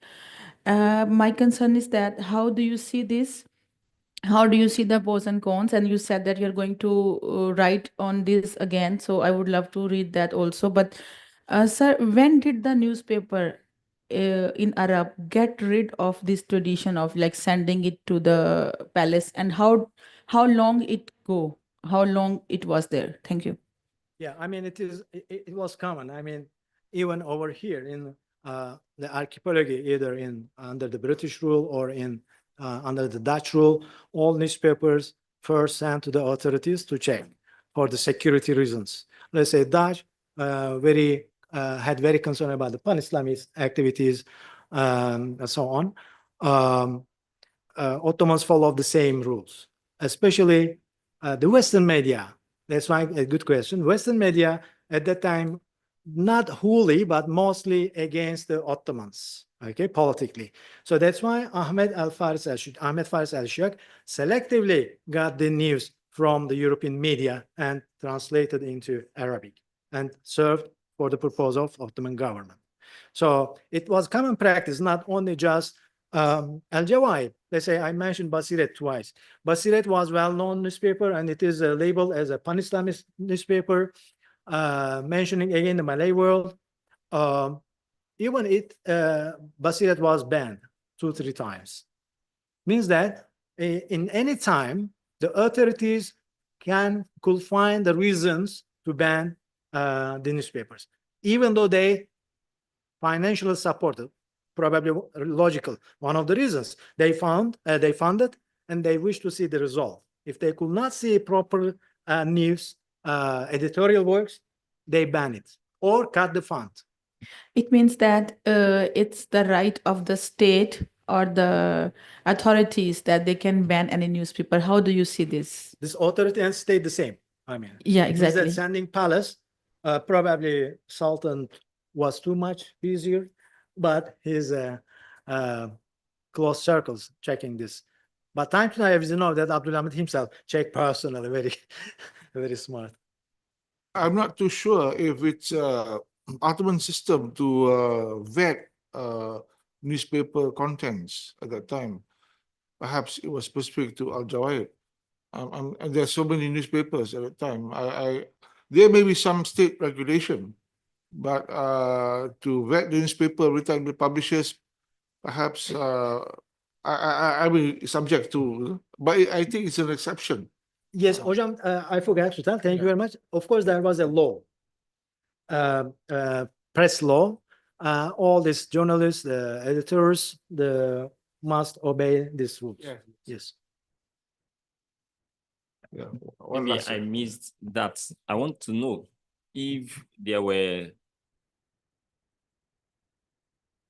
[SPEAKER 7] My concern is that how do you see this? How do you see the pros and cons? And you said that you're going to write on this again. So I would love to read that also. But sir, when did the newspaper in Arab get rid of this tradition of like sending it to the palace, and how long it go? How long it was there? Thank you.
[SPEAKER 2] Yeah, I mean, it was common. I mean, even over here in the archipelago, either in under the British rule or in under the Dutch rule, all newspapers first sent to the authorities to check for the security reasons. Let's say Dutch had very concern about the pan-Islamist activities and so on. Ottomans followed the same rules, especially the Western media. That's why a good question. Western media at that time, not wholly, but mostly against the Ottomans, okay, politically. So that's why Ahmad Faris al-Shidyaq selectively got the news from the European media and translated into Arabic and served for the purpose of Ottoman government. So it was common practice, not only just Al-Jawā'ib. Let's say I mentioned Basiret twice. Basiret was well-known newspaper, and it is labeled as a pan-Islamist newspaper, mentioning again the Malay world. Even Basiret was banned 2-3 times. Means that in any time, the authorities could find the reasons to ban the newspapers, even though they financially supported, probably logical. One of the reasons they funded and they wish to see the result. If they could not see proper news editorial works, they ban it or cut the fund.
[SPEAKER 7] It means that it's the right of the state or the authorities that they can ban any newspaper. How do you see this?
[SPEAKER 2] This authority and state the same. I mean,
[SPEAKER 7] Yeah,
[SPEAKER 2] it means that
[SPEAKER 7] exactly.
[SPEAKER 2] sending palace, probably Sultan was too much easier, but his close circles checking this. But time to time, you know that Abdulhamid himself checked personally, very, very smart.
[SPEAKER 1] I'm not too sure if it's Ottoman system to vet newspaper contents at that time. Perhaps it was specific to Al-Jawā'ib. And there's so many newspapers at that time. There may be some state regulation, but to vet the newspaper every time the publishers, perhaps I mean subject to, but I think it's an exception.
[SPEAKER 2] Yes, Hocam, I forgot to tell. Thank you very much. Of course, there was a law, press law. All these journalists, the editors, must obey this rules.
[SPEAKER 1] Yeah.
[SPEAKER 2] Yes.
[SPEAKER 1] Yeah. One
[SPEAKER 8] Maybe
[SPEAKER 1] last
[SPEAKER 8] I
[SPEAKER 1] thing.
[SPEAKER 8] missed that. I want to know if there were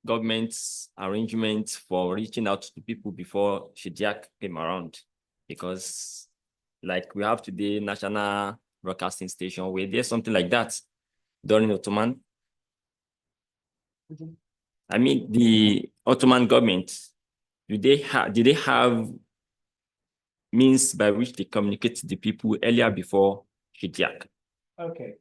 [SPEAKER 8] government arrangements for reaching out to people before Shidyaq came around, because like we have today, national broadcasting station, where there's something like that during Ottoman. I mean, the Ottoman government, did they have means by which they communicate to the people earlier before Shidyaq?
[SPEAKER 2] Okay.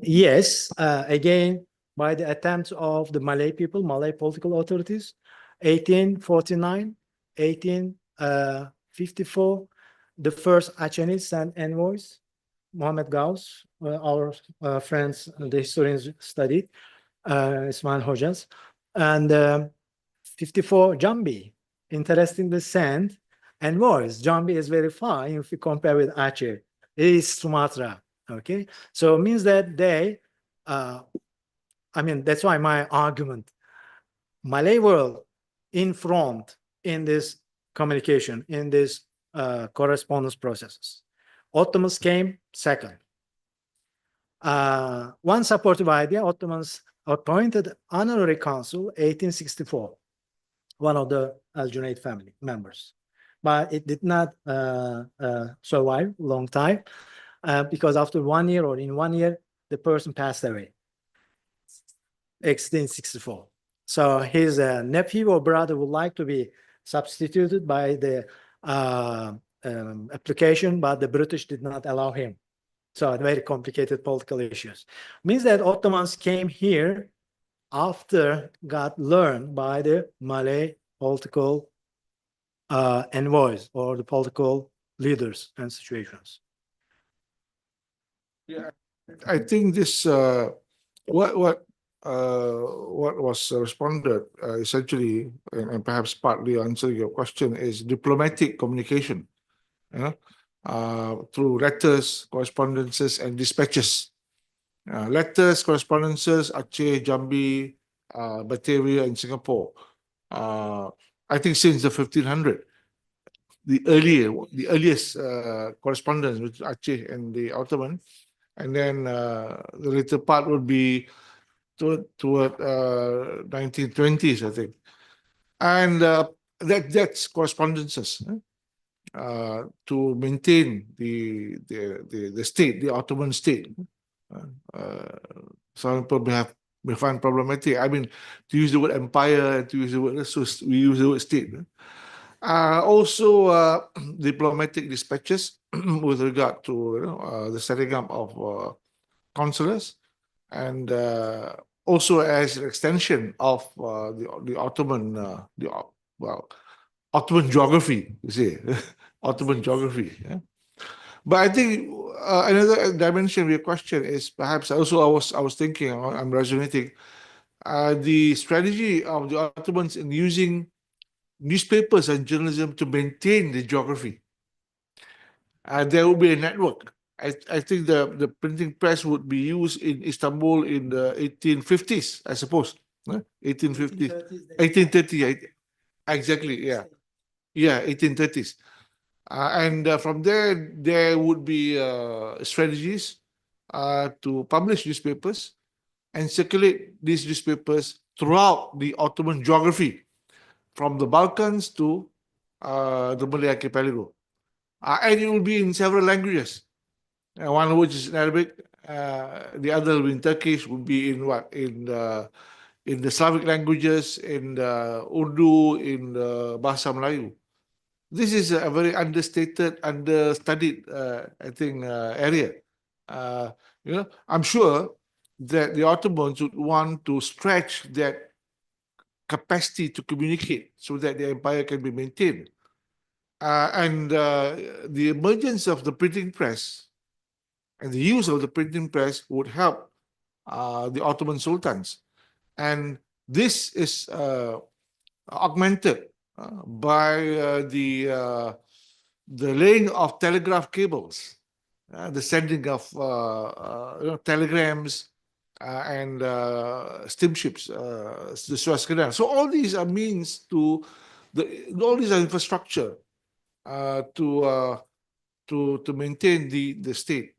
[SPEAKER 2] Yes, again, by the attempts of the Malay people, Malay political authorities, 1849, 1854, the first Achenid sent envoys, Mohammed Gauss, our friends, the historians studied, Ismail Hojas, and 54, Jambi, interestingly sent envoys. Jambi is very far if you compare with Aceh. It is Sumatra, okay? So it means that they, I mean, that's why my argument, Malay world in front in this communication, in this correspondence processes. Ottomans came second. One supportive idea, Ottomans appointed honorary consul 1864, one of the Al-Junayd family members. But it did not survive a long time because after 1 year or in 1 year, the person passed away, 1864. So his nephew or brother would like to be substituted by the application, but the British did not allow him. So very complicated political issues. Means that Ottomans came here after got learned by the Malay political envoys or the political leaders and situations.
[SPEAKER 1] Yeah, I think this what was responded essentially, and perhaps partly answering your question, is diplomatic communication, through letters, correspondences, and dispatches. Letters, correspondences, Aceh, Jambi, Batavia, and Singapore. I think since the 1500, the earliest correspondence with Aceh and the Ottoman, and then the later part would be toward 1920s, I think, and that's correspondences to maintain the state, the Ottoman state. Some people may find problematic. I mean, to use the word empire, to use the word, so we use the word state. Also, diplomatic dispatches with regard to the setting up of consulars, and also as an extension of the Ottoman, Ottoman geography, you see, Ottoman geography. Yeah? But I think another dimension of your question is perhaps also I was thinking, I'm resonating, the strategy of the Ottomans in using newspapers and journalism to maintain the geography. There will be a network. I think the printing press would be used in Istanbul in the 1850s, I suppose. 1850, 1830, exactly, yeah. Yeah, 1830s. And from there would be strategies to publish newspapers and circulate these newspapers throughout the Ottoman geography, from the Balkans to the Malay archipelago. And it will be in several languages. One language is in Arabic, the other will be in Turkish, will be in what? In the Slavic languages, in Urdu, in Bahasa Melayu. This is a very understated, understudied, I think, area. I'm sure that the Ottomans would want to stretch that capacity to communicate so that the empire can be maintained. And the emergence of the printing press and the use of the printing press would help the Ottoman sultans. And this is augmented by the laying of telegraph cables, the sending of telegrams and steamships, the Suez Canal. So all these are means to all these are infrastructure to maintain the state.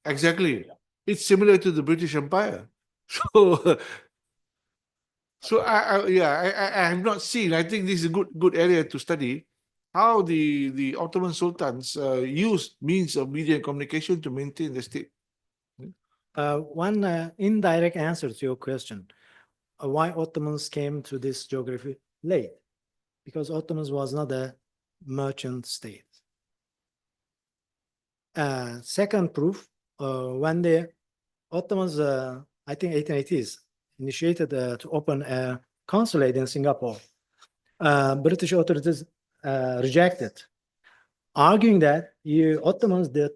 [SPEAKER 1] Exactly, it's similar to the British Empire. So I have not seen. I think this is a good area to study how the Ottoman sultans used means of media and communication to maintain the state.
[SPEAKER 2] One indirect answer to your question, why Ottomans came to this geography late? Because Ottomans was not a merchant state. Second proof, when the Ottomans, I think 1880s, initiated to open a consulate in Singapore, British authorities rejected, arguing that Ottomans did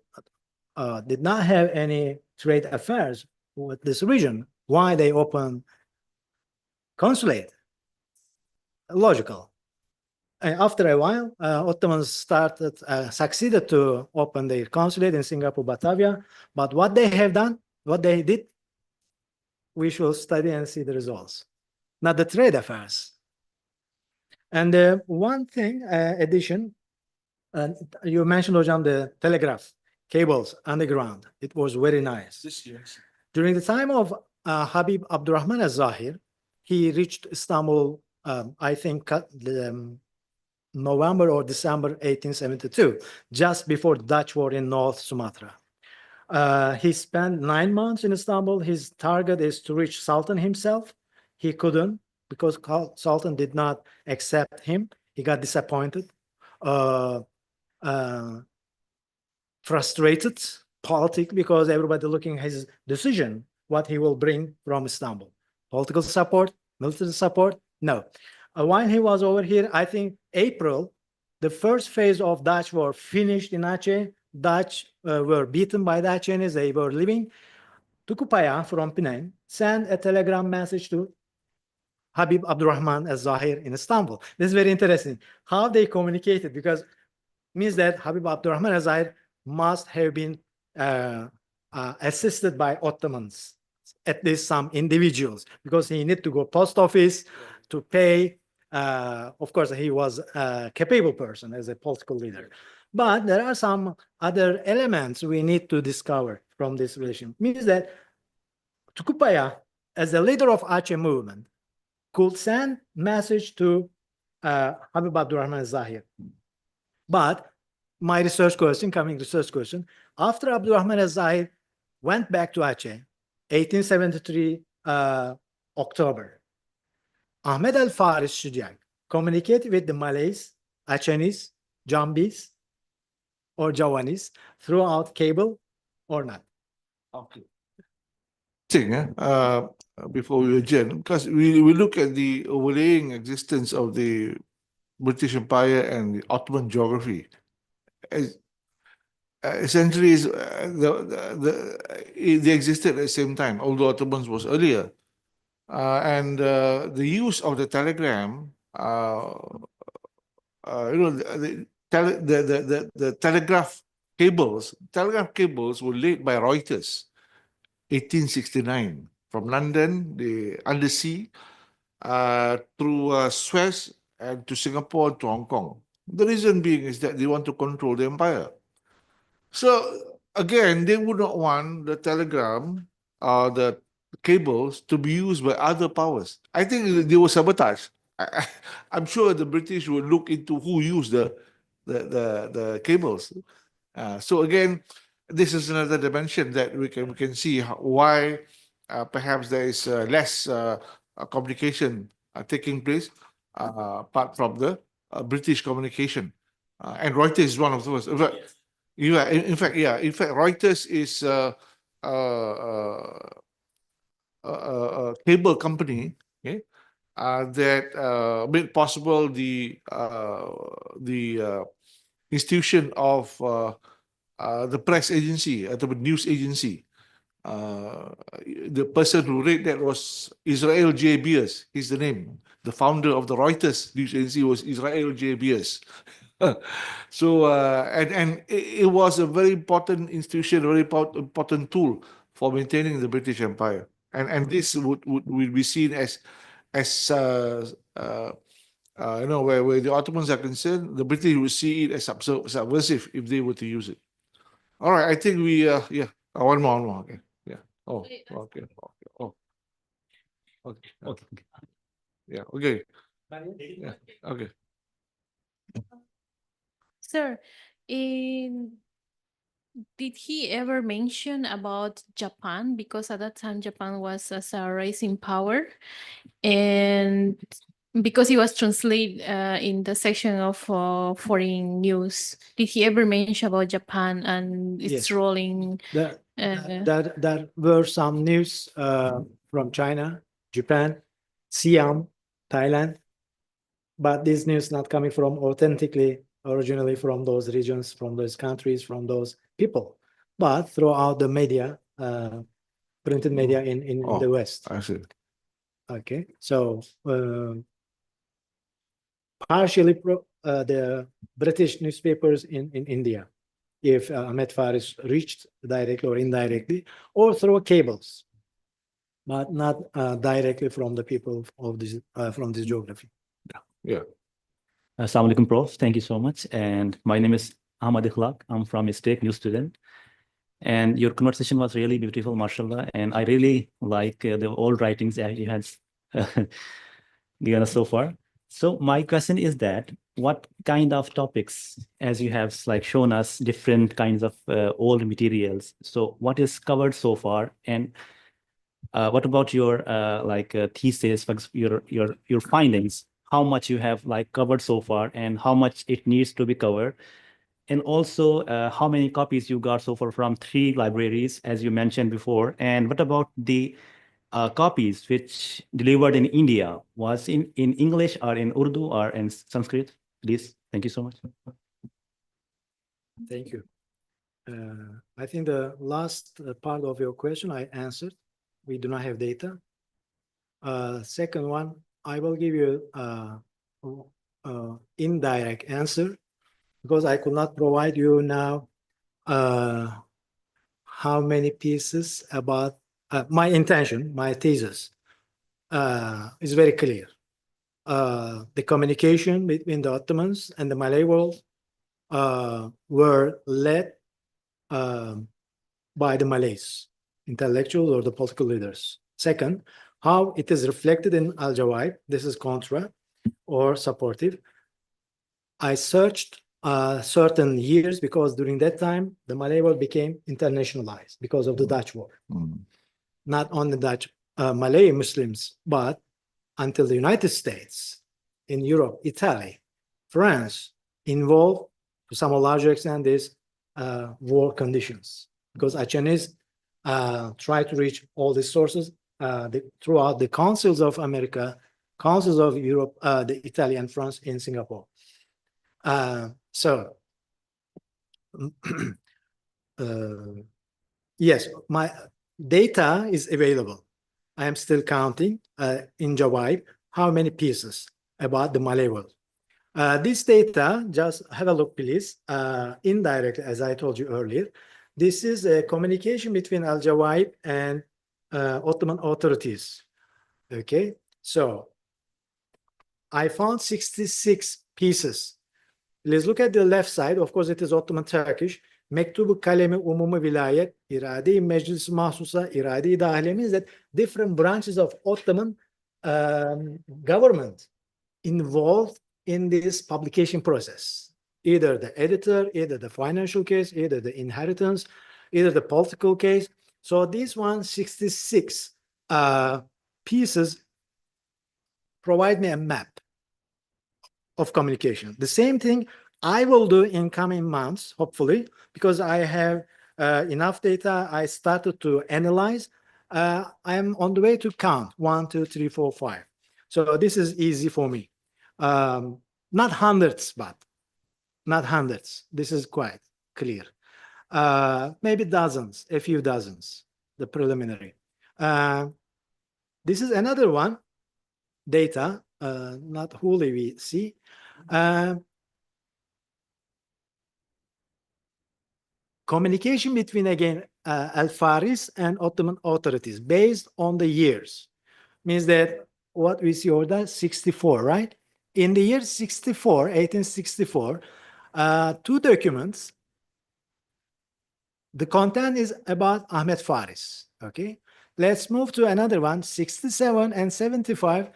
[SPEAKER 2] not have any trade affairs with this region. Why they opened consulate? Logical. And after a while, Ottomans succeeded to open their consulate in Singapore, Batavia. But what they have done, what they did, we should study and see the results, not the trade affairs. And one thing, addition, you mentioned, Hocam, the telegraph cables underground. It was very nice. During the time of Habib Abdurrahman al-Zahir, he reached Istanbul, I think, November or December 1872, just before the Dutch war in North Sumatra. He spent 9 months in Istanbul. His target is to reach Sultan himself. He couldn't because Sultan did not accept him. He got disappointed, frustrated, politically, because everybody looking at his decision, what he will bring from Istanbul. Political support, military support, no. While he was over here, I think April, the first phase of Dutch war finished in Aceh. Dutch were beaten by the Acehnese. They were leaving. Tukupaya from Penang sent a telegram message to Habib Abdurrahman al-Zahir in Istanbul. This is very interesting how they communicated, because it means that Habib Abdurrahman al-Zahir must have been assisted by Ottomans, at least some individuals, because he needed to go post office to pay. Of course, he was a capable person as a political leader. But there are some other elements we need to discover from this relation. It means that Tukupaya, as the leader of Aceh movement, could send message to Habib Abdurrahman al-Zahir. But my research question, after Abdurrahman al-Zahir went back to Aceh, 1873 October, Ahmad Faris Shidyaq communicated with the Malays, Acehnese, Jambis, or Javanese throughout cable or not.
[SPEAKER 1] Okay. Before we adjourn, because we look at the overlaying existence of the British Empire and the Ottoman geography. Essentially, they existed at the same time, although Ottomans was earlier. And the use of the telegram, the telegraph cables were laid by Reuters 1869 from London, the undersea, through Suez and to Singapore and to Hong Kong. The reason being is that they want to control the empire. So again, they would not want the telegram or the cables to be used by other powers. I think they were sabotaged. I'm sure the British will look into who used the cables. So again, this is another dimension that we can see why perhaps there is less communication taking place apart from the British communication. And Reuters is one of those. In fact, Reuters is a cable company, okay, that made possible the institution of the press agency, the news agency. The person who read that was Israel J. Beers. He's the name. The founder of the Reuters news agency was Israel J. Beers. So and it was a very important institution, a very important tool for maintaining the British Empire. And this will be seen as where the Ottomans are concerned, the British will see it as subversive if they were to use it. All right, I think we one more. Okay. Yeah. Oh, okay. Oh. Okay. Okay. Yeah. Okay. Yeah. Okay.
[SPEAKER 9] Sir, did he ever mention about Japan? Because at that time, Japan was as a rising power. And because he was translated in the section of foreign news, did he ever mention about Japan and its
[SPEAKER 2] Yes.
[SPEAKER 9] role in...
[SPEAKER 2] There were some news from China, Japan, Siam, Thailand, but this news not coming from originally from those regions, from those countries, from those people, but throughout the media, printed media in the West.
[SPEAKER 1] I see.
[SPEAKER 2] Okay, so partially the British newspapers in India, if Ahmad Faris reached directly or indirectly, or through cables, but not directly from the people of this from this geography.
[SPEAKER 1] Yeah.
[SPEAKER 10] Assalamu alaikum, Prof. Thank you so much. And my name is Ahmad Ikhlaq. I'm from State New Student. And your conversation was really beautiful, mashallah. And I really like the old writings that you had given us so far. So my question is that what kind of topics, as you have like shown us different kinds of old materials. So what is covered so far? And what about your thesis, your findings? How much you have like covered so far and how much it needs to be covered? And also how many copies you got so far from 3 libraries, as you mentioned before? And what about the copies which delivered in India? Was in English or in Urdu or in Sanskrit? Please, thank you so much.
[SPEAKER 2] Thank you. I think the last part of your question I answered. We do not have data. Second one, I will give you indirect answer because I could not provide you now how many pieces about my intention, my thesis is very clear. The communication between the Ottomans and the Malay world were led by the Malays, intellectuals or the political leaders. Second, how it is reflected in Al-Jawā'ib, this is contra or supportive. I searched certain years because during that time, the Malay world became internationalized because of the Dutch war. Not only Dutch Malay Muslims, but until the United States, in Europe, Italy, France, involved to some larger extent these war conditions. Because Chinese try to reach all these sources throughout the councils of America, councils of Europe, the Italy and France in Singapore. Yes, my data is available. I am still counting in Jawā'ib how many pieces about the Malay world. This data, just have a look, please. Indirectly, as I told you earlier, This is a communication between Al-Jawā'ib and Ottoman authorities. Okay, so I found 66 pieces. Let's look at the left side. Of course, it is Ottoman Turkish. Mektubu Kalemi Umumi Vilayet, İrade-i Meclis Mahsusa, İrade-i Dahiliye means that different branches of Ottoman government involved in this publication process. Either the editor, either the financial case, either the inheritance, either the political case. So these 166 pieces provide me a map of communication. The same thing I will do in coming months, hopefully, because I have enough data. I started to analyze. I'm on the way to count 1, 2, 3, 4, 5. So this is easy for me. Not hundreds, but not hundreds. This is quite clear. Maybe dozens, a few dozens, the preliminary. This is another one, data, not wholly we see. Communication between, again, Al-Faris and Ottoman authorities based on the years. Means that what we see order 64, right? In the year 64, 1864, two documents. The content is about Ahmad Faris, okay? Let's move to another one, 67 and 75.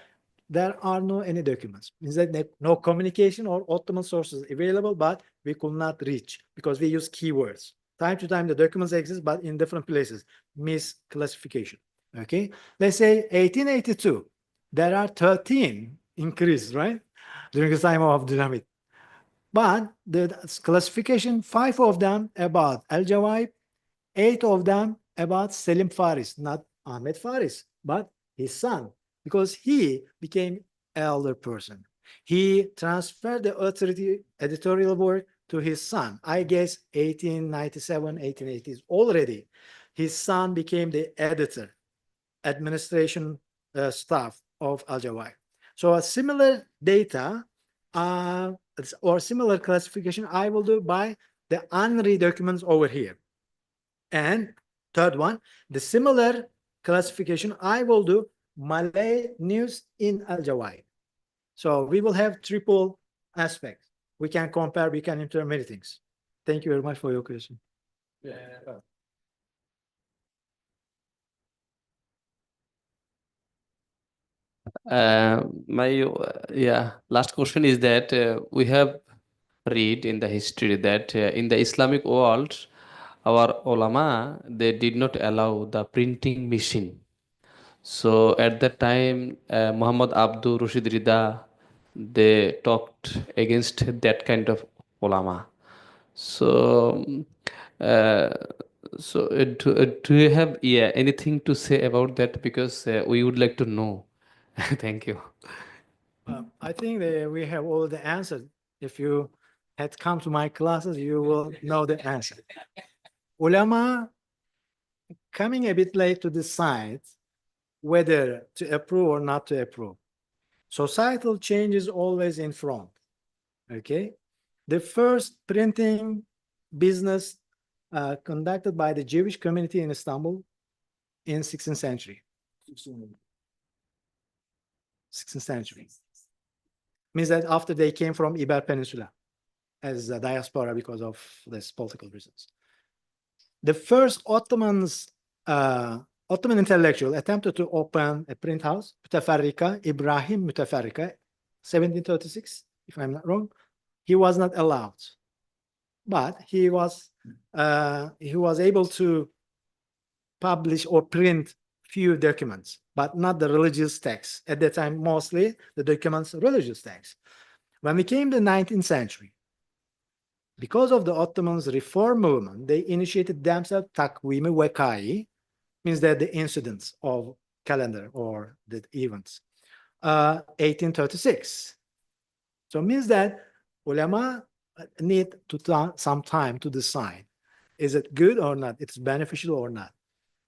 [SPEAKER 2] There are no any documents. Means that no communication or Ottoman sources available, but we could not reach because we use keywords. Time to time, the documents exist, but in different places. Misclassification, okay? Let's say 1882. There are 13 increase, right? During the time of Abdulhamid. But the classification, 5 of them about Al-Jawā'ib, 8 of them about Selim Faris, not Ahmed Faris, but his son, because he became elder person. He transferred the authority editorial work to his son. I guess 1897, 1880s already. His son became the editor, administration staff of Al-Jawā'ib. So a similar data or similar classification I will do by the UNRI documents over here. And third one, the similar classification I will do Malay news in Al-Jawā'ib. So we will have triple aspects. We can compare, we can interpret many things. Thank you very much for your question.
[SPEAKER 3] My last question is that we have read in the history that in the Islamic world, our ulama, they did not allow the printing machine. So at that time, Muhammad Abdul Rashid Rida, they talked against that kind of ulama. So, do you have anything to say about that? Because we would like to know. Thank you.
[SPEAKER 2] I think that we have all the answers. If you had come to my classes, you will know the answer. Ulama coming a bit late to decide whether to approve or not to approve. Societal change is always in front, okay? The first printing business conducted by the Jewish community in Istanbul in 16th century. 16th century. Means that after they came from Iber Peninsula as a diaspora because of this political reasons. The first Ottoman intellectual attempted to open a print house, Müteferrika, Ibrahim Müteferrika, 1736, if I'm not wrong. He was not allowed, but he was able to publish or print few documents, but not the religious texts. At that time, mostly the documents, religious texts. When we came to the 19th century, because of the Ottomans' reform movement, they initiated themselves takvimi vekai, means that the incidents of calendar or the events, 1836. So it means that ulama need to some time to decide, is it good or not? It's beneficial or not?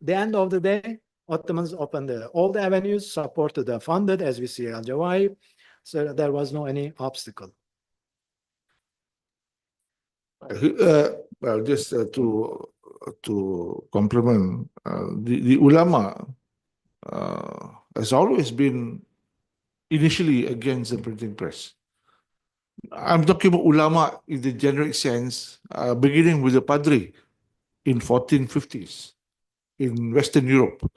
[SPEAKER 2] The end of the day, Ottomans opened all the avenues, supported and funded, as we see Al-Jawā'ib. So there was no any obstacle.
[SPEAKER 1] Well, just to compliment the ulama has always been initially against the printing press. I'm talking about ulama in the generic sense, beginning with the Padri in 1450s in Western Europe.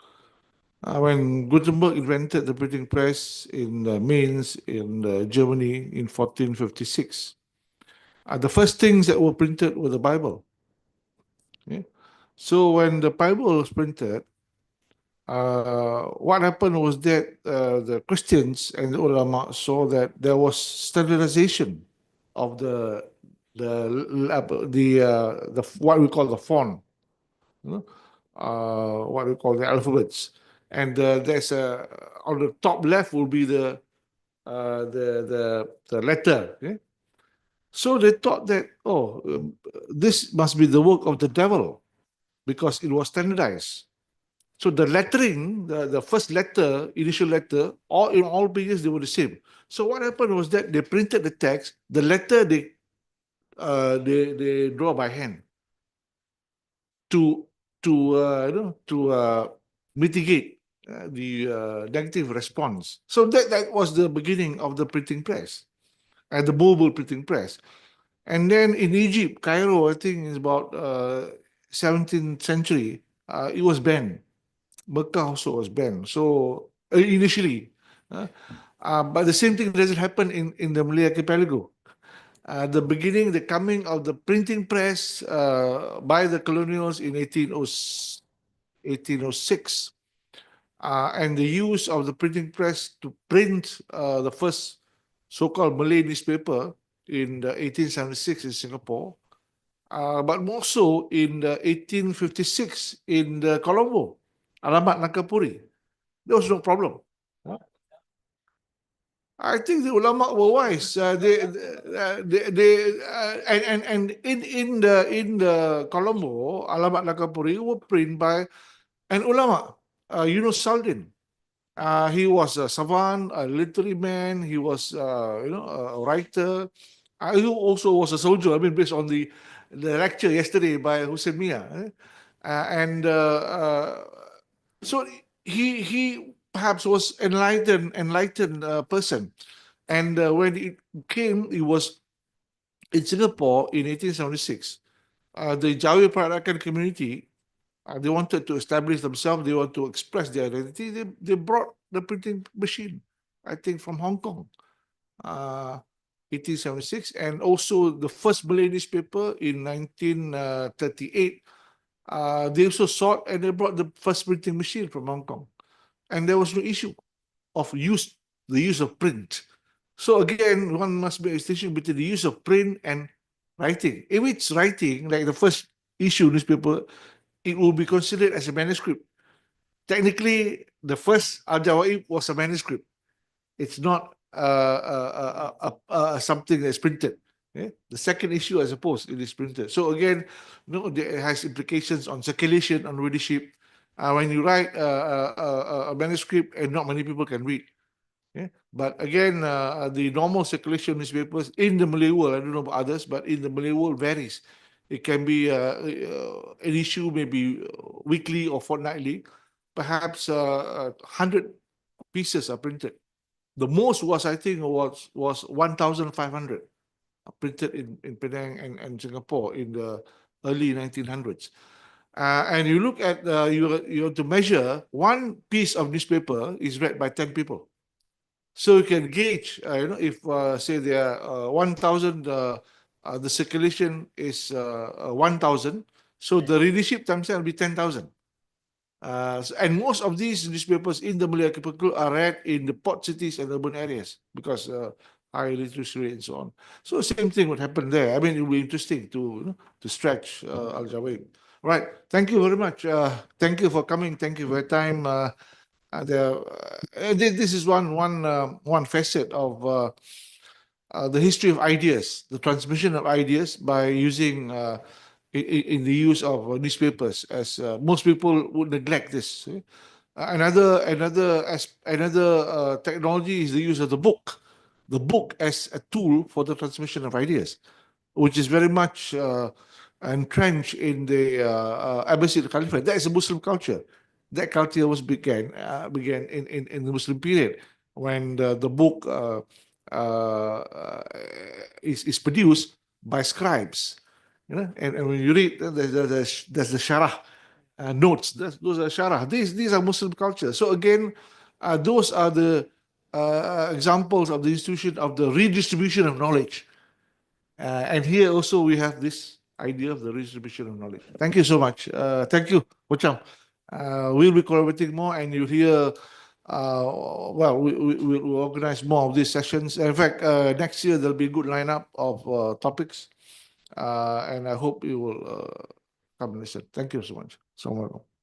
[SPEAKER 1] When Gutenberg invented the printing press in Mainz in Germany in 1456, the first things that were printed were the Bible. Okay? So when the Bible was printed, what happened was that the Christians and the ulama saw that there was standardization of the what we call the font, you know, what we call the alphabets, and there's on the top left will be the letter. Okay? So they thought that this must be the work of the devil because it was standardized. So the lettering, the first letter, initial letter, all in all pages they were the same. So what happened was that they printed the text, the letter they draw by hand to mitigate the negative response. So that was the beginning of the printing press and the mobile printing press. And then in Egypt, Cairo, I think is about 17th century, it was banned. Mecca also was banned. So initially, but the same thing doesn't happen in the Malay archipelago. The beginning, the coming of the printing press by the colonials in 1806, and the use of the printing press to print the first so-called Malay newspaper in 1876 in Singapore, but more so in 1856 in Colombo, Alamat Nakapuri. There was no problem. I think the ulama were wise. And in the Colombo, Alamat Nakapuri were printed by an ulama, Yunus Saldin. He was a savant, a literary man. He was, a writer. He also was a soldier. I mean, based on the lecture yesterday by Hussein Mia, so he perhaps was enlightened person, and when it came, it was in Singapore in 1876. The Jawi Peranakan community, they wanted to establish themselves. They want to express their identity. They brought the printing machine, I think, from Hong Kong, 1876, and also the first Malay newspaper in 1938. They also sought and they brought the first printing machine from Hong Kong, and there was no issue of the use of print. So again, one must make a distinction between the use of print and writing. If it's writing, like the first issue newspaper, it will be considered as a manuscript. Technically, the first Al-Jawā'ib was a manuscript. It's not something that's printed. Okay? The second issue, I suppose, it is printed. So again, it has implications on circulation, on readership. When you write a manuscript, and not many people can read. Okay? But again, the normal circulation newspapers in the Malay world, I don't know about others, but in the Malay world varies. It can be an issue maybe weekly or fortnightly. Perhaps 100 pieces are printed. The most was, I think, was 1,500 printed in Penang and Singapore in the early 1900s. And you look at, you have to measure one piece of newspaper is read by 10 people. So you can gauge, if say there are 1,000, the circulation is 1,000. So the readership times will be 10,000. And most of these newspapers in the Malay archipelago are read in the port cities and urban areas because high literacy rate and so on. So same thing would happen there. I mean, it will be interesting to stretch Al-Jawā'ib. Right. Thank you very much. Thank you for coming. Thank you for your time. This is one facet of the history of ideas, the transmission of ideas by using in the use of newspapers, as most people would neglect this. Another technology is the use of the book as a tool for the transmission of ideas, which is very much entrenched in the Abbasid Caliphate. That is a Muslim culture. That culture was began in the Muslim period when the book is produced by scribes. And when you read, there's the sharah notes. Those are sharah. These are Muslim culture. So again, those are the examples of the institution of the redistribution of knowledge. And here also we have this idea of the redistribution of knowledge. Thank you so much. Thank you, Wocham. We'll be collaborating more, and you'll hear. Well, we'll organize more of these sessions. In fact, next year there'll be a good lineup of topics, and I hope you will come and listen. Thank you so much. Assalamu alaikum.